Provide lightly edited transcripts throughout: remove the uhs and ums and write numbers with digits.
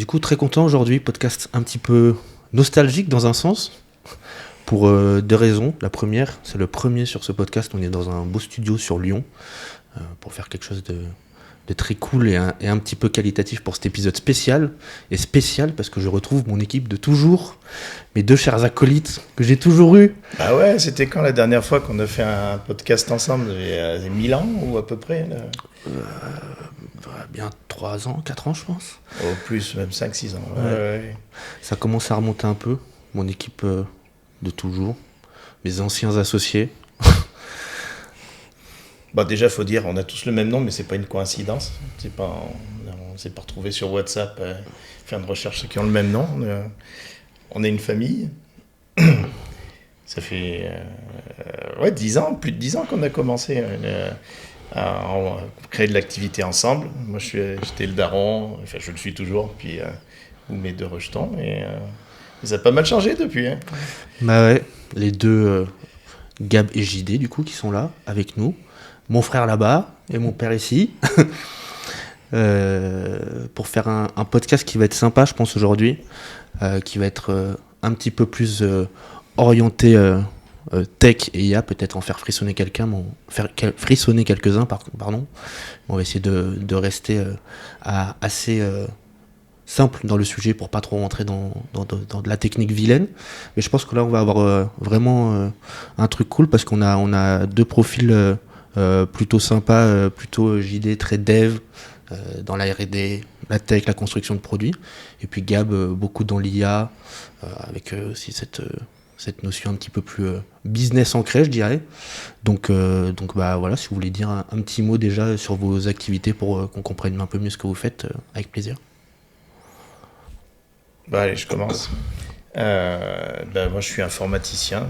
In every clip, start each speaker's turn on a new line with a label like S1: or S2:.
S1: Du coup, très content aujourd'hui, podcast un petit peu nostalgique dans un sens, pour deux raisons. La première, c'est le premier sur ce podcast, on est dans un beau studio sur Lyon, pour faire quelque chose de très cool et un petit peu qualitatif pour cet épisode spécial. Et spécial parce que je retrouve mon équipe de toujours, mes deux chers acolytes que j'ai toujours eus.
S2: Ah ouais, c'était quand la dernière fois qu'on a fait un podcast ensemble? Il y a 1000 ans ou à peu près là.
S1: Bien 3 ans, 4 ans je pense.
S2: Au plus, même 5-6 ans.
S1: Ouais. Ça commence à remonter un peu, mon équipe de toujours, mes anciens associés.
S2: Bon, déjà, faut dire, on a tous le même nom, mais c'est pas une coïncidence. On s'est pas retrouvé sur WhatsApp, faire une recherche ceux qui ont le même nom. On est une famille. Ça fait 10 ans, plus de 10 ans qu'on a commencé à créer de l'activité ensemble. Moi, j'étais le daron, enfin, je le suis toujours, puis ou mes deux rejetons, et ça a pas mal changé depuis. Hein.
S1: Bah ouais, les deux Gab et JD, du coup, qui sont là avec nous. Mon frère là-bas et mon père ici. Pour faire un podcast qui va être sympa, je pense, aujourd'hui, qui va être un petit peu plus orienté tech et IA, peut-être en faire frissonner frissonner quelques-uns, pardon. On va essayer de rester assez simple dans le sujet pour pas trop rentrer dans de la technique vilaine. Mais je pense que là, on va avoir vraiment un truc cool parce qu'on a deux profils plutôt sympas, plutôt JD, très dev, dans la R&D, la tech, la construction de produits. Et puis Gab, beaucoup dans l'IA, avec aussi cette notion un petit peu plus business ancrée, je dirais. Donc bah voilà, si vous voulez dire un petit mot déjà sur vos activités pour qu'on comprenne un peu mieux ce que vous faites, avec plaisir.
S2: Bah allez, je commence. Moi, je suis informaticien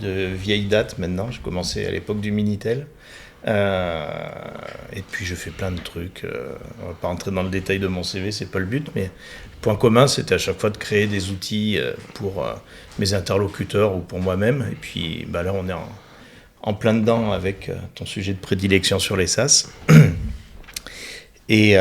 S2: de vieille date maintenant. J'ai commencé à l'époque du Minitel. Et puis, je fais plein de trucs. On va pas rentrer dans le détail de mon CV, c'est pas le but. Mais le point commun, c'était à chaque fois de créer des outils pour mes interlocuteurs ou pour moi-même. Et puis, là, on est en plein dedans avec ton sujet de prédilection sur les SaaS. Et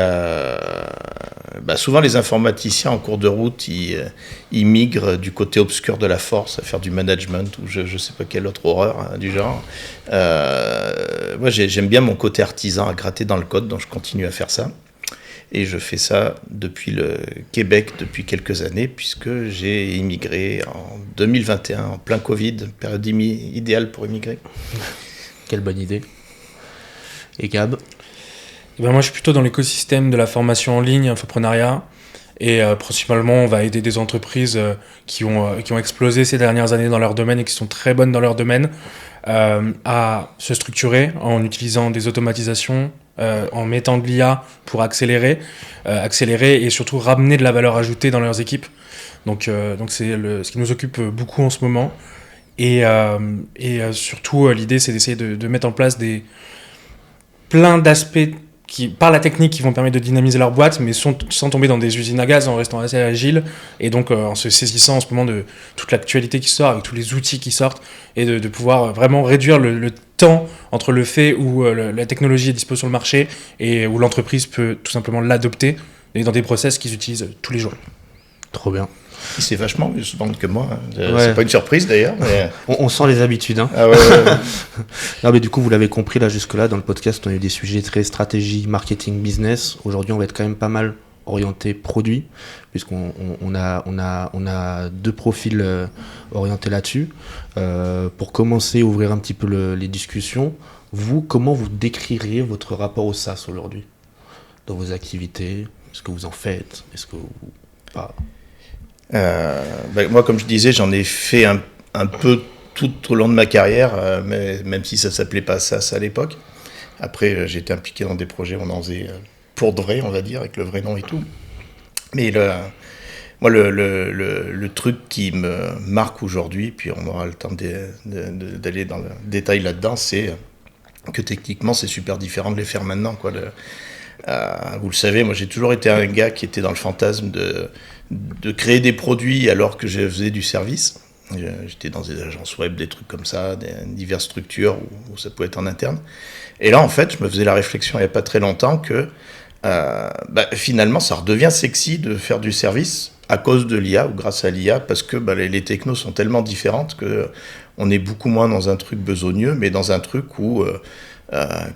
S2: souvent, les informaticiens, en cours de route, ils migrent du côté obscur de la force à faire du management ou je ne sais pas quelle autre horreur du genre. Moi, j'aime bien mon côté artisan à gratter dans le code, donc je continue à faire ça. Et je fais ça depuis le Québec depuis quelques années, puisque j'ai immigré en 2021, en plein Covid, période idéale pour immigrer.
S1: Quelle bonne idée. Et Gab ?
S3: Moi, je suis plutôt dans l'écosystème de la formation en ligne, infoprenariat. Et principalement, on va aider des entreprises qui ont explosé ces dernières années dans leur domaine et qui sont très bonnes dans leur domaine à se structurer en utilisant des automatisations, en mettant de l'IA pour accélérer et surtout ramener de la valeur ajoutée dans leurs équipes. Donc c'est ce qui nous occupe beaucoup en ce moment. Et surtout, l'idée, c'est d'essayer de mettre en place plein d'aspects par la technique qui vont permettre de dynamiser leur boîte, mais sans tomber dans des usines à gaz, en restant assez agile, et donc en se saisissant en ce moment de toute l'actualité qui sort, avec tous les outils qui sortent, et de pouvoir vraiment réduire le temps entre le fait où la technologie est dispo sur le marché et où l'entreprise peut tout simplement l'adopter, et dans des process qu'ils utilisent tous les jours.
S1: Trop bien.
S2: C'est vachement mieux souvent que moi. Ouais. C'est pas une surprise d'ailleurs. Mais...
S1: on sent les habitudes. Hein.
S2: Ah ouais.
S1: Non, mais du coup, vous l'avez compris là jusque-là dans le podcast, on a eu des sujets très stratégie, marketing, business. Aujourd'hui, on va être quand même pas mal orienté produit, puisqu'on a deux profils orientés là-dessus. Pour commencer, ouvrir un petit peu les discussions. Vous, comment vous décririez votre rapport au SaaS aujourd'hui dans vos activités? Est-ce que vous en faites? Est-ce que vous pas?
S2: Moi, comme je disais, j'en ai fait un peu tout au long de ma carrière, mais même si ça s'appelait pas SaaS à l'époque. Après, j'ai été impliqué dans des projets où on en faisait pour de vrai, on va dire, avec le vrai nom et tout. Mais moi, le truc qui me marque aujourd'hui, puis on aura le temps d'aller dans le détail là-dedans, c'est que techniquement, c'est super différent de les faire maintenant, quoi. Vous le savez, moi, j'ai toujours été un gars qui était dans le fantasme de créer des produits alors que je faisais du service. J'étais dans des agences web, des trucs comme ça, diverses structures où ça pouvait être en interne. Et là, en fait, je me faisais la réflexion il n'y a pas très longtemps que finalement, ça redevient sexy de faire du service à cause de l'IA ou grâce à l'IA, parce que les technos sont tellement différentes que on est beaucoup moins dans un truc besogneux, mais dans un truc où,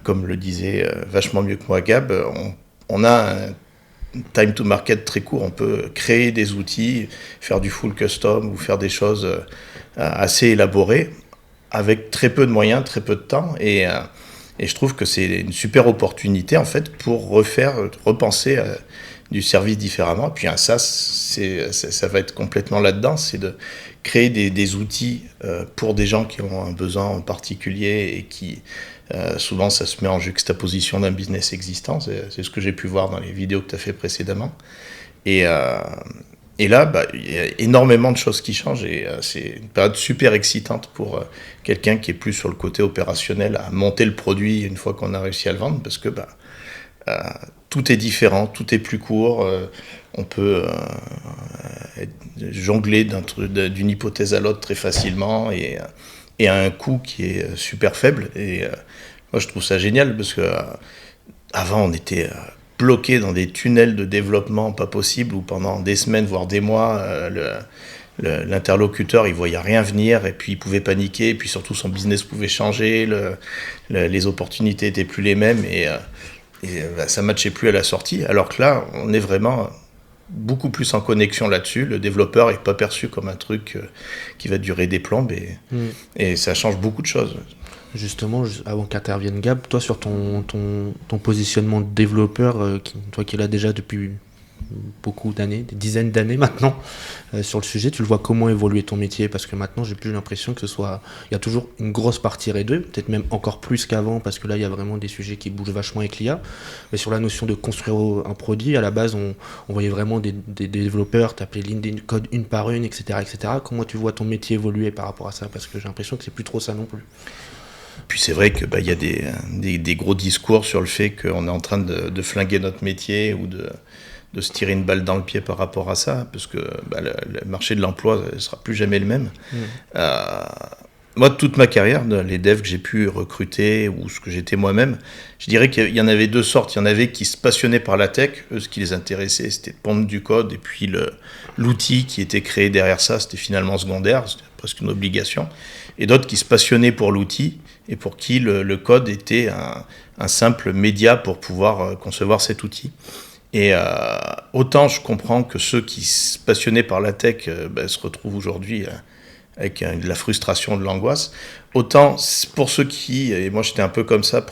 S2: comme le disait vachement mieux que moi Gab, on a un time to market très court. On peut créer des outils, faire du full custom ou faire des choses assez élaborées avec très peu de moyens, très peu de temps. Et je trouve que c'est une super opportunité en fait pour repenser du service différemment. Et puis un SaaS, ça va être complètement là-dedans, c'est de créer des outils pour des gens qui ont un besoin en particulier et qui souvent ça se met en juxtaposition d'un business existant. C'est ce que j'ai pu voir dans les vidéos que tu as fait précédemment. Et là, il y a énormément de choses qui changent et c'est une période super excitante pour quelqu'un qui est plus sur le côté opérationnel, à monter le produit une fois qu'on a réussi à le vendre, parce que tout est différent, tout est plus court, on peut jongler d'une hypothèse à l'autre très facilement et à un coût qui est super faible. Et moi, je trouve ça génial parce que avant, on était bloqué dans des tunnels de développement pas possibles où pendant des semaines, voire des mois, l'interlocuteur, il voyait rien venir et puis il pouvait paniquer et puis surtout son business pouvait changer, les opportunités étaient plus les mêmes et ça matchait plus à la sortie. Alors que là, on est vraiment beaucoup plus en connexion là-dessus. Le développeur n'est pas perçu comme un truc qui va durer des plombes et ça change beaucoup de choses.
S1: Justement, avant qu'intervienne Gab, toi sur ton positionnement de développeur, toi qui es là déjà depuis beaucoup d'années, des dizaines d'années maintenant, sur le sujet, tu le vois comment évoluer ton métier? Parce que maintenant, j'ai plus l'impression que il y a toujours une grosse partie R&D, peut-être même encore plus qu'avant, parce que là, il y a vraiment des sujets qui bougent vachement avec l'IA. Mais sur la notion de construire un produit, à la base, on voyait vraiment des développeurs taper ligne de code une par une, etc., etc. Comment tu vois ton métier évoluer par rapport à ça? Parce que j'ai l'impression que c'est plus trop ça non plus.
S2: Puis c'est vrai que y a des gros discours sur le fait qu'on est en train de flinguer notre métier ou de se tirer une balle dans le pied par rapport à ça, parce que le marché de l'emploi ne sera plus jamais le même. Moi, toute ma carrière, les devs que j'ai pu recruter ou ce que j'étais moi-même, je dirais qu'il y en avait deux sortes. Il y en avait qui se passionnaient par la tech. Eux, ce qui les intéressait, c'était de pondre du code. Et puis l'outil qui était créé derrière ça, c'était finalement secondaire. C'était presque une obligation. Et d'autres qui se passionnaient pour l'outil et pour qui le code était un simple média pour pouvoir concevoir cet outil. Et autant je comprends que ceux qui se passionnaient par la tech se retrouvent aujourd'hui avec de la frustration, de l'angoisse, autant pour ceux qui, et moi j'étais un peu comme ça,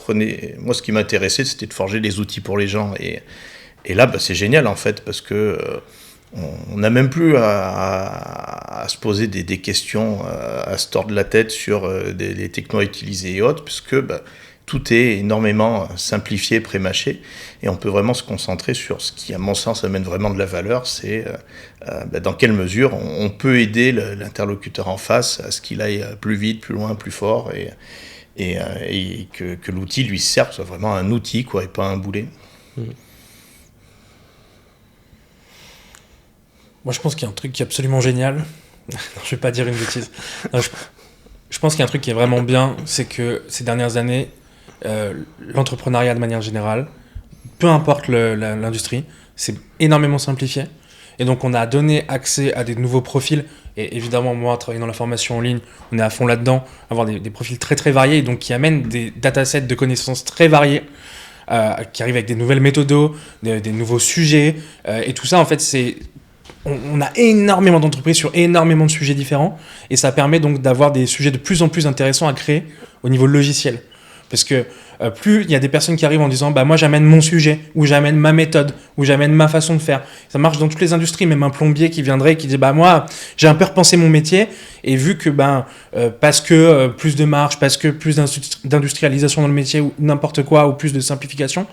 S2: moi ce qui m'intéressait c'était de forger des outils pour les gens. Et là c'est génial en fait, parce que on n'a même plus à se poser des questions, à se tordre la tête sur les technos utilisés et autres, puisque tout est énormément simplifié, pré-mâché, et on peut vraiment se concentrer sur ce qui, à mon sens, amène vraiment de la valeur, c'est dans quelle mesure on peut aider l'interlocuteur en face à ce qu'il aille plus vite, plus loin, plus fort, et que l'outil lui serve, soit vraiment un outil, quoi, et pas un boulet.
S3: Moi, je pense qu'il y a un truc qui est absolument génial. Non, je vais pas dire une bêtise. Non, je pense qu'il y a un truc qui est vraiment bien, c'est que ces dernières années, l'entrepreneuriat de manière générale, peu importe l'industrie, c'est énormément simplifié. Et donc, on a donné accès à des nouveaux profils. Et évidemment, moi, travaillant dans la formation en ligne, on est à fond là-dedans, avoir des profils très, très variés, donc qui amènent des datasets de connaissances très variés, qui arrivent avec des nouvelles méthodos, des nouveaux sujets. Et tout ça, en fait, on a énormément d'entreprises sur énormément de sujets différents. Et ça permet donc d'avoir des sujets de plus en plus intéressants à créer au niveau logiciel. Parce que plus il y a des personnes qui arrivent en disant moi j'amène mon sujet, ou j'amène ma méthode, ou j'amène ma façon de faire. Ça marche dans toutes les industries, même un plombier qui viendrait et qui dit moi j'ai un peu repensé mon métier, et vu que parce que plus de marge, parce que plus d'industrialisation dans le métier, ou n'importe quoi, ou plus de simplification,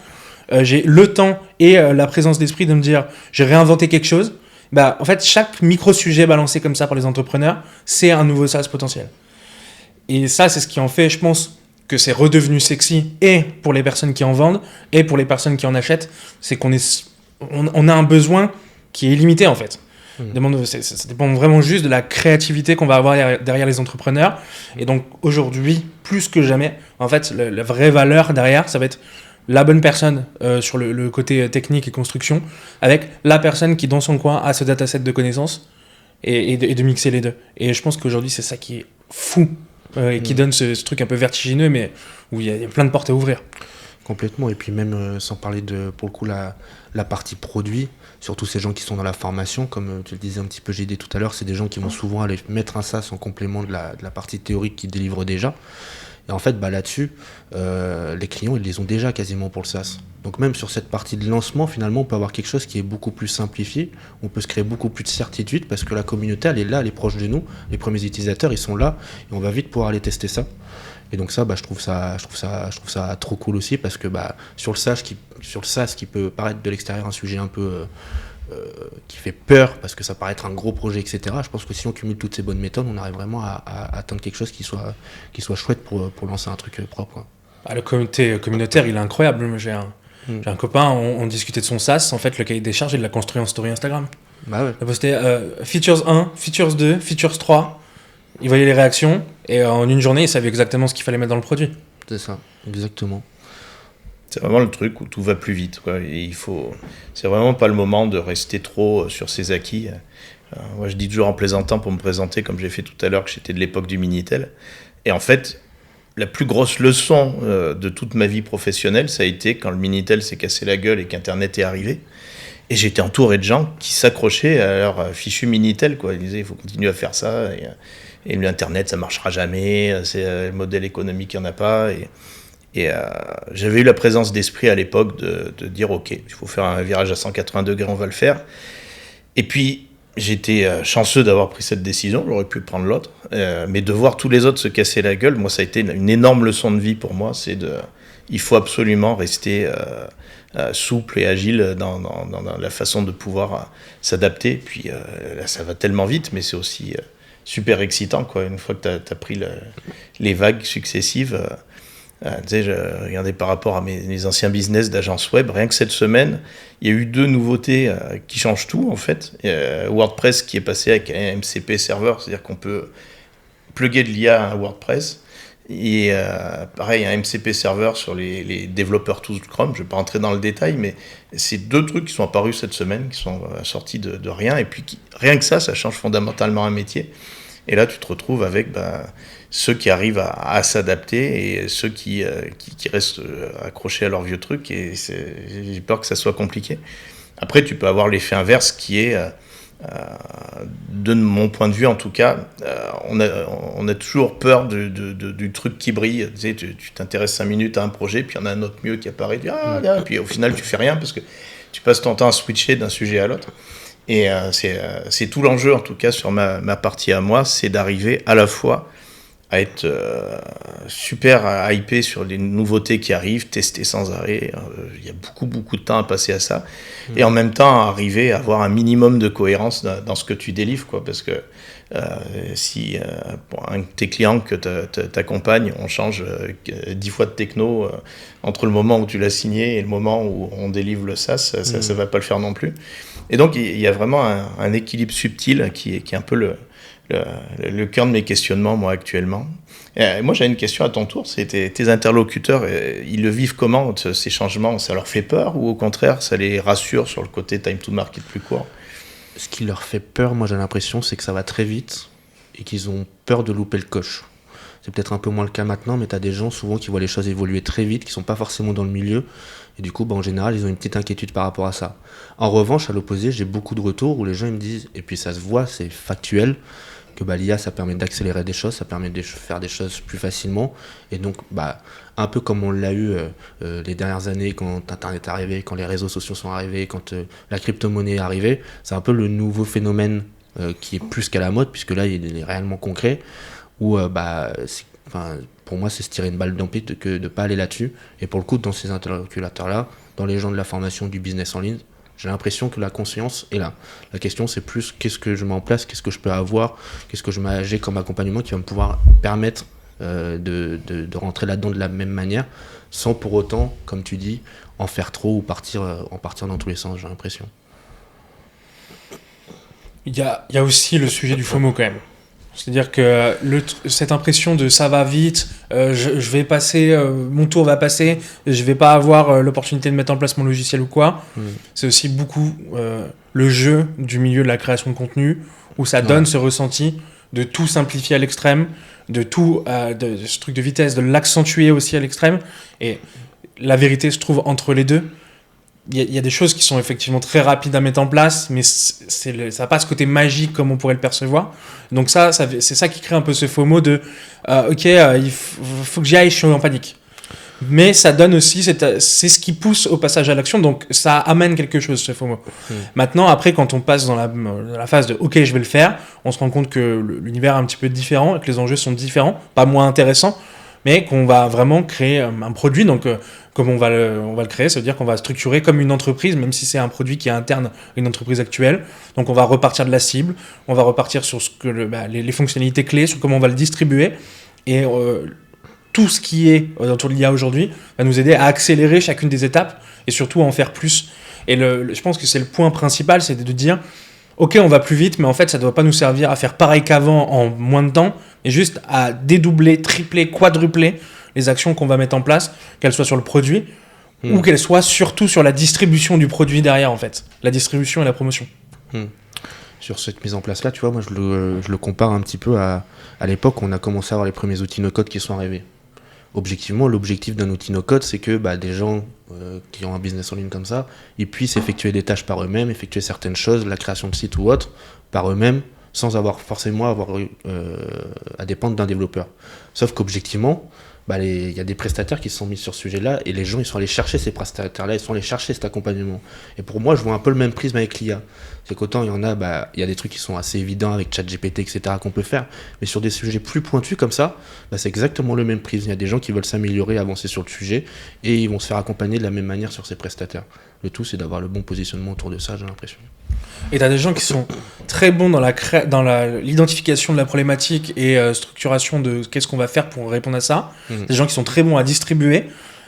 S3: j'ai le temps et la présence d'esprit de me dire j'ai réinventé quelque chose. En fait, chaque micro-sujet balancé comme ça par les entrepreneurs, c'est un nouveau SaaS potentiel. Et ça, c'est ce qui en fait, je pense, que c'est redevenu sexy, et pour les personnes qui en vendent, et pour les personnes qui en achètent. C'est qu'on a un besoin qui est illimité, en fait. Ça dépend vraiment juste de la créativité qu'on va avoir derrière les entrepreneurs. Et donc, aujourd'hui, plus que jamais, en fait, la vraie valeur derrière, ça va être la bonne personne sur le côté technique et construction, avec la personne qui, dans son coin, a ce dataset de connaissances, et de mixer les deux. Et je pense qu'aujourd'hui, c'est ça qui est fou, et qui donne ce truc un peu vertigineux, mais où il y a plein de portes à ouvrir.
S1: Complètement, et puis même sans parler de, pour le coup, la partie produit, surtout ces gens qui sont dans la formation, comme tu le disais un petit peu JD tout à l'heure, c'est des gens qui vont souvent aller mettre un SaaS en complément de la partie théorique qu'ils délivrent déjà. Et en fait, là-dessus, les clients, ils les ont déjà quasiment pour le SaaS. Donc même sur cette partie de lancement, finalement, on peut avoir quelque chose qui est beaucoup plus simplifié, on peut se créer beaucoup plus de certitude, parce que la communauté, elle est là, elle est proche de nous, les premiers utilisateurs, ils sont là, et on va vite pouvoir aller tester ça. Et donc ça, je trouve ça trop cool aussi, parce que sur le SaaS qui peut paraître de l'extérieur un sujet un peu qui fait peur, parce que ça paraît être un gros projet, etc. Je pense que si on cumule toutes ces bonnes méthodes, on arrive vraiment à atteindre quelque chose qui soit chouette pour lancer un truc propre, quoi.
S3: Ah, le comité communautaire, il est incroyable. J'ai un copain, on discutait de son SaaS. En fait, le cahier des charges, il l'a construit en story Instagram.
S1: Bah ouais.
S3: Il a posté Features 1, Features 2, Features 3. Il voyait les réactions et en une journée, il savait exactement ce qu'il fallait mettre dans le produit.
S1: C'est ça, exactement.
S2: C'est vraiment le truc où tout va plus vite, quoi. Et c'est vraiment pas le moment de rester trop sur ses acquis. Moi, je dis toujours en plaisantant pour me présenter, comme j'ai fait tout à l'heure, que j'étais de l'époque du Minitel. Et en fait, la plus grosse leçon de toute ma vie professionnelle, ça a été quand le Minitel s'est cassé la gueule et qu'Internet est arrivé. Et j'étais entouré de gens qui s'accrochaient à leur fichu Minitel, quoi. Ils disaient, il faut continuer à faire ça. Et l'Internet, ça marchera jamais. C'est le modèle économique, il n'y en a pas. Et j'avais eu la présence d'esprit à l'époque de dire, OK, il faut faire un virage à 180 degrés, on va le faire. Et puis, j'étais chanceux d'avoir pris cette décision, j'aurais pu prendre l'autre. Mais de voir tous les autres se casser la gueule, moi, ça a été une énorme leçon de vie pour moi. Il faut absolument rester souple et agile dans la façon de pouvoir s'adapter. Puis là, ça va tellement vite, mais c'est aussi super excitant, quoi. Une fois que tu as pris les vagues successives, tu sais, je regardais par rapport à mes anciens business d'agence web, rien que cette semaine, il y a eu 2 nouveautés qui changent tout, en fait. WordPress qui est passé avec un MCP server, c'est-à-dire qu'on peut plugger de l'IA à un WordPress. Et pareil, un MCP server sur les développeurs tools Chrome. Je ne vais pas rentrer dans le détail, mais c'est 2 trucs qui sont apparus cette semaine, qui sont sortis de rien. Et puis, rien que ça change fondamentalement un métier. Et là, tu te retrouves avec ceux qui arrivent à s'adapter et ceux qui restent accrochés à leur vieux truc. Et j'ai peur que ça soit compliqué. Après, tu peux avoir l'effet inverse qui est... de mon point de vue en tout cas, on a toujours peur du truc qui brille. Tu sais, tu t'intéresses 5 minutes à un projet, puis il y en a un autre mieux qui apparaît, puis au final tu fais rien parce que tu passes ton temps à switcher d'un sujet à l'autre. Et c'est tout l'enjeu en tout cas sur ma partie à moi, c'est d'arriver à la fois à être super hypé sur les nouveautés qui arrivent, tester sans arrêt. Il y a beaucoup de temps à passer à ça. Et en même temps, arriver à avoir un minimum de cohérence dans ce que tu délivres, quoi. Parce que si pour un de tes clients que tu accompagnes, on change 10 fois de techno entre le moment où tu l'as signé et le moment où on délivre le SaaS, ça va pas le faire non plus. Et donc, il y a vraiment un équilibre subtil qui est un peu le cœur de mes questionnements, moi, actuellement. Moi, j'ai une question à ton tour. C'est tes interlocuteurs, ils le vivent comment, ces changements? Ça leur fait peur ou au contraire, ça les rassure sur le côté time to market plus court?
S1: Ce qui leur fait peur, moi, j'ai l'impression, c'est que ça va très vite et qu'ils ont peur de louper le coche. C'est peut-être un peu moins le cas maintenant, mais tu as des gens souvent qui voient les choses évoluer très vite, qui sont pas forcément dans le milieu. Et du coup, en général, ils ont une petite inquiétude par rapport à ça. En revanche, à l'opposé, j'ai beaucoup de retours où les gens ils me disent, et puis ça se voit, c'est factuel, que l'IA, ça permet d'accélérer des choses, ça permet de faire des choses plus facilement. Et donc, un peu comme on l'a eu les dernières années, quand Internet est arrivé, quand les réseaux sociaux sont arrivés, quand la crypto-monnaie est arrivée, c'est un peu le nouveau phénomène qui est plus qu'à la mode, puisque là, il est réellement concret, où pour moi, c'est se tirer une balle dans le pied que de ne pas aller là-dessus. Et pour le coup, dans ces interlocuteurs-là, dans les gens de la formation du business en ligne, j'ai l'impression que la conscience est là. La question, c'est plus qu'est-ce que je mets en place, qu'est-ce que je peux avoir, qu'est-ce que je mets comme accompagnement qui va me pouvoir permettre de rentrer là-dedans de la même manière, sans pour autant, comme tu dis, en faire trop ou partir dans tous les sens, j'ai l'impression.
S3: Il y a aussi le sujet du FOMO quand même. C'est-à-dire que cette impression de ça va vite, je vais passer, mon tour va passer, je vais pas avoir l'opportunité de mettre en place mon logiciel ou quoi. C'est aussi beaucoup le jeu du milieu de la création de contenu où ça donne ce ressenti de tout simplifier à l'extrême, de tout, de ce truc de vitesse, de l'accentuer aussi à l'extrême. Et la vérité se trouve entre les deux. Il y a des choses qui sont effectivement très rapides à mettre en place, mais ça n'a pas ce côté magique comme on pourrait le percevoir. Donc c'est ça qui crée un peu ce FOMO de il faut que j'y aille, je suis en panique. Mais ça donne aussi, c'est ce qui pousse au passage à l'action, donc ça amène quelque chose, ce FOMO. Maintenant, après, quand on passe dans la phase de ok, je vais le faire, on se rend compte que l'univers est un petit peu différent et que les enjeux sont différents, pas moins intéressants, mais qu'on va vraiment créer un produit. Donc, comme on va le créer, ça veut dire qu'on va structurer comme une entreprise, même si c'est un produit qui est interne à une entreprise actuelle. Donc, on va repartir de la cible, on va repartir sur les fonctionnalités clés, sur comment on va le distribuer. Et tout ce qui est autour de l'IA aujourd'hui va nous aider à accélérer chacune des étapes et surtout à en faire plus. Et je pense que c'est le point principal, c'est de dire ok, on va plus vite, mais en fait, ça ne doit pas nous servir à faire pareil qu'avant en moins de temps, mais juste à dédoubler, tripler, quadrupler les actions qu'on va mettre en place, qu'elles soient sur le produit ou qu'elles soient surtout sur la distribution du produit derrière, en fait. La distribution et la promotion.
S1: Sur cette mise en place-là, tu vois, moi, je le compare un petit peu à l'époque où on a commencé à avoir les premiers outils no-code qui sont arrivés. Objectivement, l'objectif d'un outil no-code, c'est que des gens qui ont un business en ligne comme ça, ils puissent effectuer des tâches par eux-mêmes, effectuer certaines choses, la création de sites ou autre, par eux-mêmes, sans avoir forcément à dépendre d'un développeur. Sauf qu'objectivement, il y a des prestataires qui se sont mis sur ce sujet-là, et les gens, ils sont allés chercher ces prestataires-là, ils sont allés chercher cet accompagnement. Et pour moi, je vois un peu le même prisme avec l'IA. C'est qu'autant il y en a, il y a des trucs qui sont assez évidents avec ChatGPT, etc., qu'on peut faire, mais sur des sujets plus pointus comme ça, c'est exactement le même prisme. Il y a des gens qui veulent s'améliorer, avancer sur le sujet, et ils vont se faire accompagner de la même manière sur ces prestataires. Le tout, c'est d'avoir le bon positionnement autour de ça, j'ai l'impression.
S3: Et tu as des gens qui sont très bons dans l'identification de la problématique et structuration de qu'est-ce qu'on va faire pour répondre à ça. Des gens qui sont très bons à distribuer.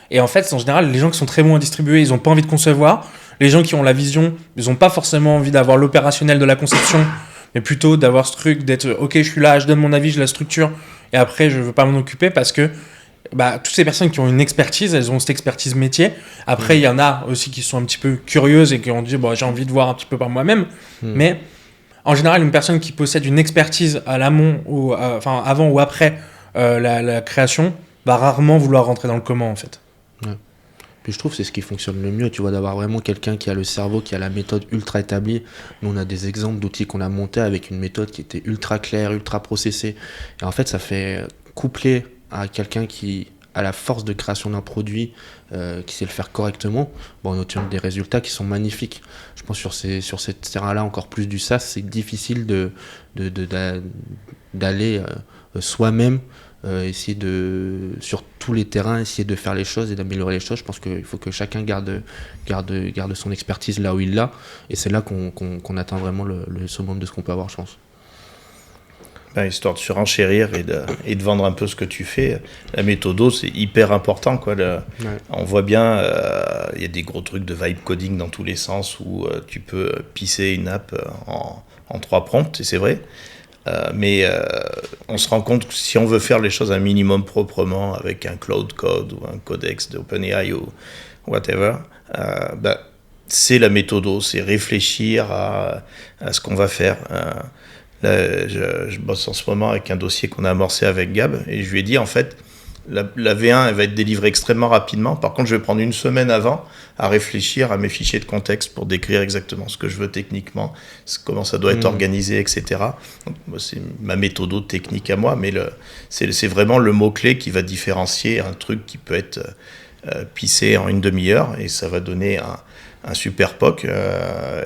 S3: Et en fait, en général, les gens qui sont très bons à distribuer, ils n'ont pas envie de concevoir. Les gens qui ont la vision, ils n'ont pas forcément envie d'avoir l'opérationnel de la conception, mais plutôt d'avoir ce truc d'être ok, je suis là, je donne mon avis, je la structure, et après, je ne veux pas m'en occuper parce que toutes ces personnes qui ont une expertise, elles ont cette expertise métier. Après, il y en a aussi qui sont un petit peu curieuses et qui ont dit j'ai envie de voir un petit peu par moi-même. Mais en général, une personne qui possède une expertise à l'amont ou avant ou après la création va rarement vouloir rentrer dans le comment en fait.
S1: Ouais. Puis je trouve que c'est ce qui fonctionne le mieux, tu vois, d'avoir vraiment quelqu'un qui a le cerveau, qui a la méthode ultra établie. Nous, on a des exemples d'outils qu'on a montés avec une méthode qui était ultra claire, ultra processée. Et en fait, ça fait coupler à quelqu'un qui a la force de création d'un produit, qui sait le faire correctement, on obtient des résultats qui sont magnifiques. Je pense sur ces terrains-là, encore plus du SaaS, c'est difficile d'aller soi-même essayer sur tous les terrains, essayer de faire les choses et d'améliorer les choses. Je pense qu'il faut que chacun garde son expertise là où il l'a, et c'est là qu'on atteint vraiment le summum de ce qu'on peut avoir, je pense.
S2: Histoire de surenchérir et de vendre un peu ce que tu fais, la méthodo, c'est hyper important, quoi. On voit bien, y a des gros trucs de vibe coding dans tous les sens où tu peux pisser une app en 3 prompts, et c'est vrai. Mais on se rend compte que si on veut faire les choses un minimum proprement avec un Cloud Code ou un codex d'OpenAI ou whatever, c'est la méthodo, c'est réfléchir à ce qu'on va faire. Là, je bosse en ce moment avec un dossier qu'on a amorcé avec Gab, et je lui ai dit en fait la V1 elle va être délivrée extrêmement rapidement, par contre je vais prendre une semaine avant à réfléchir à mes fichiers de contexte pour décrire exactement ce que je veux techniquement, comment ça doit être organisé, etc. Donc, c'est ma méthode technique à moi, mais c'est vraiment le mot-clé qui va différencier un truc qui peut être pissé en une demi-heure, et ça va donner un super POC,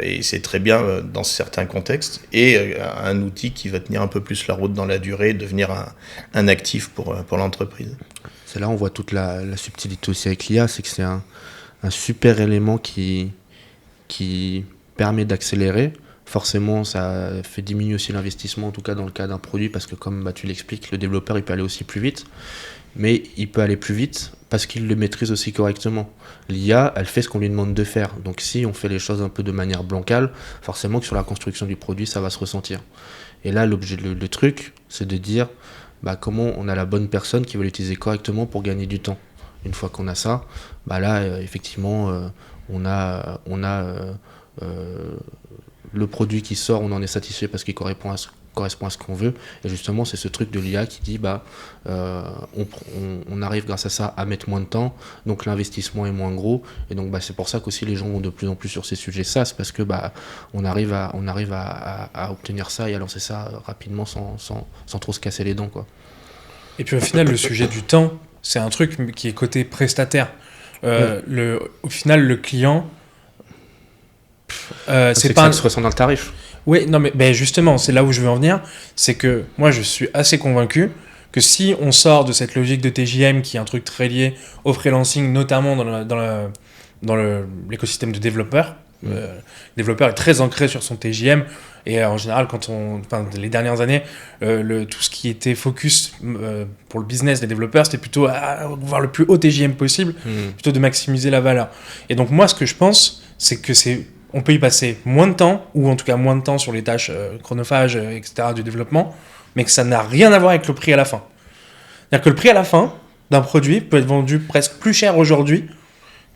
S2: et c'est très bien dans certains contextes, et un outil qui va tenir un peu plus la route dans la durée, devenir un actif pour l'entreprise.
S1: C'est là où on voit toute la subtilité aussi avec l'IA, c'est que c'est un super élément qui permet d'accélérer. Forcément, ça fait diminuer aussi l'investissement, en tout cas dans le cas d'un produit, parce que comme tu l'expliques, le développeur il peut aller aussi plus vite, mais il peut aller plus vite parce qu'il le maîtrise aussi correctement. L'IA, elle fait ce qu'on lui demande de faire. Donc si on fait les choses un peu de manière bancale, forcément que sur la construction du produit, ça va se ressentir. Et là, le truc, c'est de dire comment on a la bonne personne qui va l'utiliser correctement pour gagner du temps. Une fois qu'on a ça, là, effectivement, on a le produit qui sort, on en est satisfait parce qu'il correspond à ce qu'on veut. Et justement, c'est ce truc de l'IA qui dit on arrive grâce à ça à mettre moins de temps, donc l'investissement est moins gros. Et donc c'est pour ça qu'aussi les gens vont de plus en plus sur ces sujets SaaS, parce que on arrive à obtenir ça et à lancer ça rapidement sans trop se casser les dents, quoi.
S3: Et puis au final, le sujet du temps, c'est un truc qui est côté prestataire. Au final, le client,
S1: c'est pas ça qui se ressent dans le tarif.
S3: Oui, non, mais justement, c'est là où je veux en venir. C'est que moi, je suis assez convaincu que si on sort de cette logique de TJM, qui est un truc très lié au freelancing, notamment dans l'écosystème de développeurs, le développeur est très ancré sur son TJM. Et en général, les dernières années, tout ce qui était focus pour le business des développeurs, c'était plutôt à voir le plus haut TJM possible, plutôt de maximiser la valeur. Et donc moi, ce que je pense, c'est que on peut y passer moins de temps, ou en tout cas moins de temps sur les tâches chronophages, etc. du développement, mais que ça n'a rien à voir avec le prix à la fin. C'est-à-dire que le prix à la fin d'un produit peut être vendu presque plus cher aujourd'hui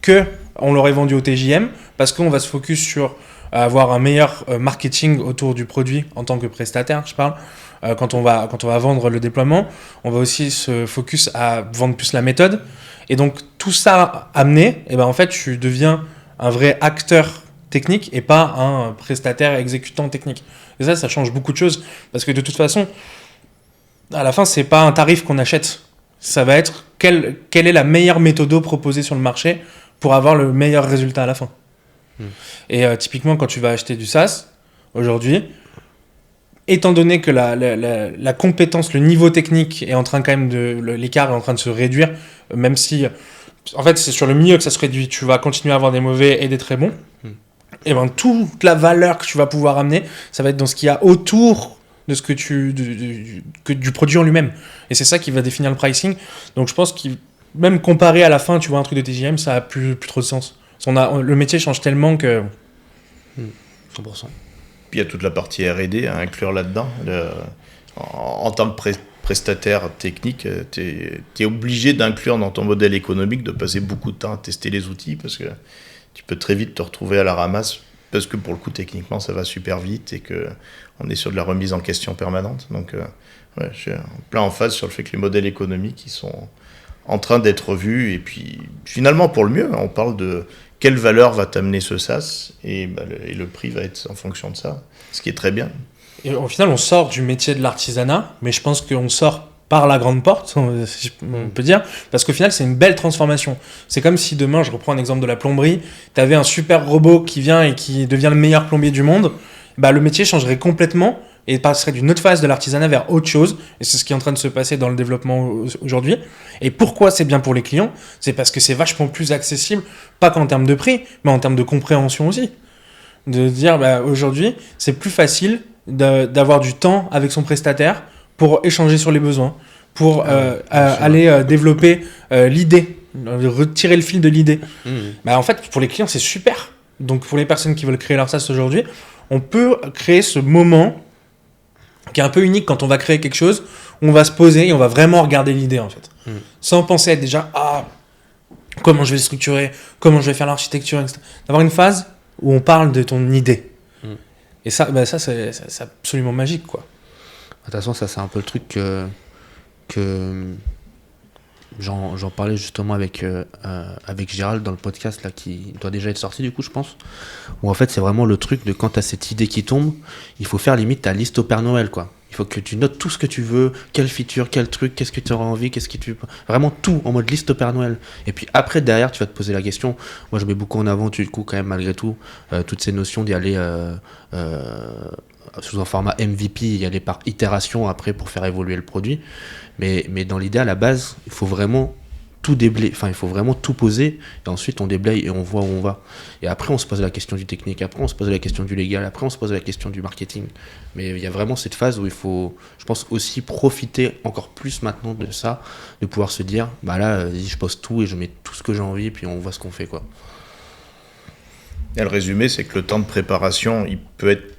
S3: qu'on l'aurait vendu au TJM, parce qu'on va se focus sur avoir un meilleur marketing autour du produit en tant que prestataire, je parle. Quand on va vendre le déploiement, on va aussi se focus à vendre plus la méthode. Et donc, tout ça amené, en fait, tu deviens un vrai acteur technique et pas un prestataire exécutant technique. Et ça change beaucoup de choses, parce que de toute façon, à la fin, c'est pas un tarif qu'on achète. Ça va être quelle est la meilleure méthode proposée sur le marché pour avoir le meilleur résultat à la fin. Et typiquement, quand tu vas acheter du SaaS, aujourd'hui, étant donné que la compétence, le niveau technique est en train quand même l'écart est en train de se réduire, même si, en fait, c'est sur le milieu que ça se réduit. Tu vas continuer à avoir des mauvais et des très bons. Et toute la valeur que tu vas pouvoir amener, ça va être dans ce qu'il y a autour de ce que du produit en lui-même. Et c'est ça qui va définir le pricing. Donc je pense que même comparé à la fin, tu vois un truc de TJM, ça a plus trop de sens. Le métier change tellement que...
S1: 100%.
S2: Puis il y a toute la partie R&D à inclure là-dedans. En tant que prestataire technique, tu es obligé d'inclure dans ton modèle économique de passer beaucoup de temps à tester les outils, parce que tu peux très vite te retrouver à la ramasse, parce que pour le coup, techniquement, ça va super vite et qu'on est sur de la remise en question permanente. Donc, je suis plein en phase sur le fait que les modèles économiques, ils sont en train d'être revus. Et puis, finalement, pour le mieux, on parle de quelle valeur va t'amener ce SaaS, et le prix va être en fonction de ça, ce qui est très bien.
S3: Et au final, on sort du métier de l'artisanat, mais je pense qu'on sort par la grande porte, si on peut dire, parce qu'au final, c'est une belle transformation. C'est comme si demain, je reprends un exemple de la plomberie, tu avais un super robot qui vient et qui devient le meilleur plombier du monde, le métier changerait complètement et passerait d'une autre phase de l'artisanat vers autre chose, et c'est ce qui est en train de se passer dans le développement aujourd'hui. Et pourquoi c'est bien pour les clients ? C'est parce que c'est vachement plus accessible, pas qu'en termes de prix, mais en termes de compréhension aussi. De dire, aujourd'hui, c'est plus facile d'avoir du temps avec son prestataire pour échanger sur les besoins, pour aller développer l'idée, retirer le fil de l'idée. En fait, pour les clients, c'est super. Donc, pour les personnes qui veulent créer leur SaaS aujourd'hui, on peut créer ce moment qui est un peu unique quand on va créer quelque chose, où on va se poser et on va vraiment regarder l'idée, en fait. Sans penser à être déjà, comment je vais le structurer, comment je vais faire l'architecture, etc. D'avoir une phase où on parle de ton idée. Et ça, c'est absolument magique, quoi.
S1: De toute façon, ça c'est un peu le truc que j'en parlais justement avec Gérald dans le podcast là, qui doit déjà être sorti du coup, je pense. Où en fait, c'est vraiment le truc de quand tu as cette idée qui tombe, il faut faire limite ta liste au Père Noël, quoi. Il faut que tu notes tout ce que tu veux, quelle feature, quel truc, qu'est-ce que tu auras envie, vraiment tout en mode liste au Père Noël. Et puis après, derrière, tu vas te poser la question. Moi, je mets beaucoup en avant, du coup, quand même, malgré tout, toutes ces notions d'y aller sous un format MVP, y aller par itération après pour faire évoluer le produit. Mais dans l'idée, à la base, il faut vraiment tout déblayer, enfin il faut vraiment tout poser et ensuite on déblaye et on voit où on va. Et après on se pose la question du technique, après on se pose la question du légal, après on se pose la question du marketing. Mais il y a vraiment cette phase où il faut, je pense, aussi profiter encore plus maintenant de ça, de pouvoir se dire, bah là, je pose tout et je mets tout ce que j'ai envie et puis on voit ce qu'on fait, quoi.
S2: Et le résumé, c'est que le temps de préparation, il peut être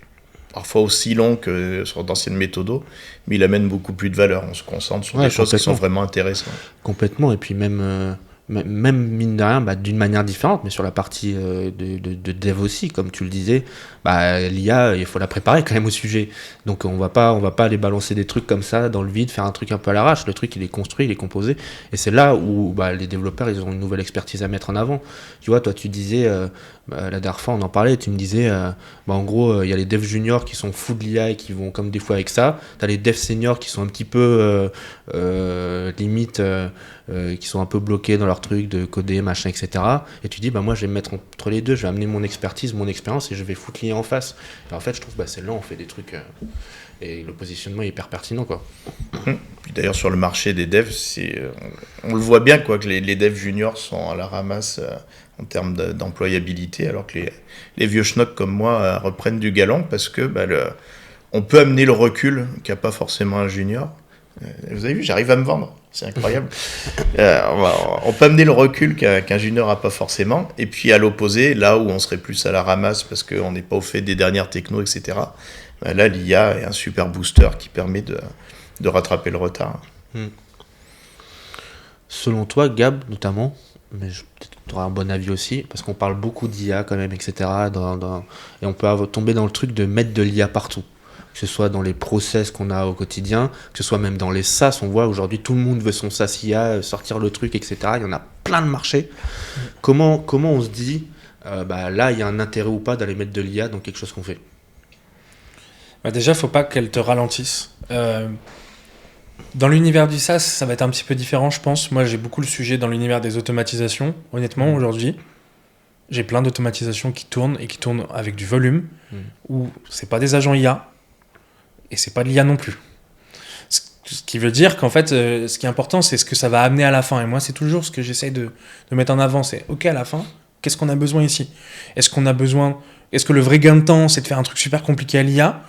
S2: parfois aussi long que sur d'anciennes méthodos, mais il amène beaucoup plus de valeur. On se concentre sur des choses qui sont vraiment intéressantes.
S1: Complètement, et puis même mine de rien, d'une manière différente, mais sur la partie de dev aussi, comme tu le disais, l'IA, il faut la préparer quand même au sujet. Donc on va pas aller balancer des trucs comme ça dans le vide, faire un truc un peu à l'arrache. Le truc, il est construit, il est composé, et c'est là où les développeurs, ils ont une nouvelle expertise à mettre en avant. Tu vois, toi, tu disais, la dernière fois, on en parlait, tu me disais, en gros, il y a les devs juniors qui sont fous de l'IA et qui vont comme des fois avec ça. T'as les devs seniors qui sont un petit peu limite, qui sont un peu bloqués dans leur truc de coder, machin, etc. Et tu dis, moi, je vais me mettre entre les deux, je vais amener mon expertise, mon expérience et je vais foutre l'IA en face. Et en fait, je trouve, c'est là, on fait des trucs, et le positionnement est hyper pertinent, quoi.
S2: Puis d'ailleurs, sur le marché des devs, on le voit bien, quoi, que les devs juniors sont à la ramasse en termes d'employabilité, alors que les vieux schnocks comme moi reprennent du galon parce que on peut amener le recul qu'a pas forcément un junior. Vous avez vu, j'arrive à me vendre, c'est incroyable. On peut amener le recul qu'un junior n'a pas forcément, et puis à l'opposé, là où on serait plus à la ramasse parce qu'on n'est pas au fait des dernières technos, etc., là, l'IA est un super booster qui permet de rattraper le retard.
S1: Selon toi, Gab, notamment, mais peut-être que tu auras un bon avis aussi, parce qu'on parle beaucoup d'IA quand même, etc., et on peut tomber dans le truc de mettre de l'IA partout. Que ce soit dans les process qu'on a au quotidien, que ce soit même dans les SaaS, on voit aujourd'hui tout le monde veut son SaaS IA, sortir le truc, etc. Il y en a plein de marchés. Comment on se dit, là, il y a un intérêt ou pas d'aller mettre de l'IA dans quelque chose qu'on fait?
S3: Déjà, il ne faut pas qu'elle te ralentisse. Dans l'univers du SaaS, ça va être un petit peu différent, je pense. Moi, j'ai beaucoup le sujet dans l'univers des automatisations. Honnêtement, aujourd'hui, j'ai plein d'automatisations qui tournent et qui tournent avec du volume, où c'est pas des agents IA et c'est pas de l'IA non plus. Ce qui veut dire qu'en fait, ce qui est important, c'est ce que ça va amener à la fin. Et moi, c'est toujours ce que j'essaye de mettre en avant. C'est OK, à la fin, qu'est-ce qu'on a besoin ici ? Est-ce que le vrai gain de temps, c'est de faire un truc super compliqué à l'IA ?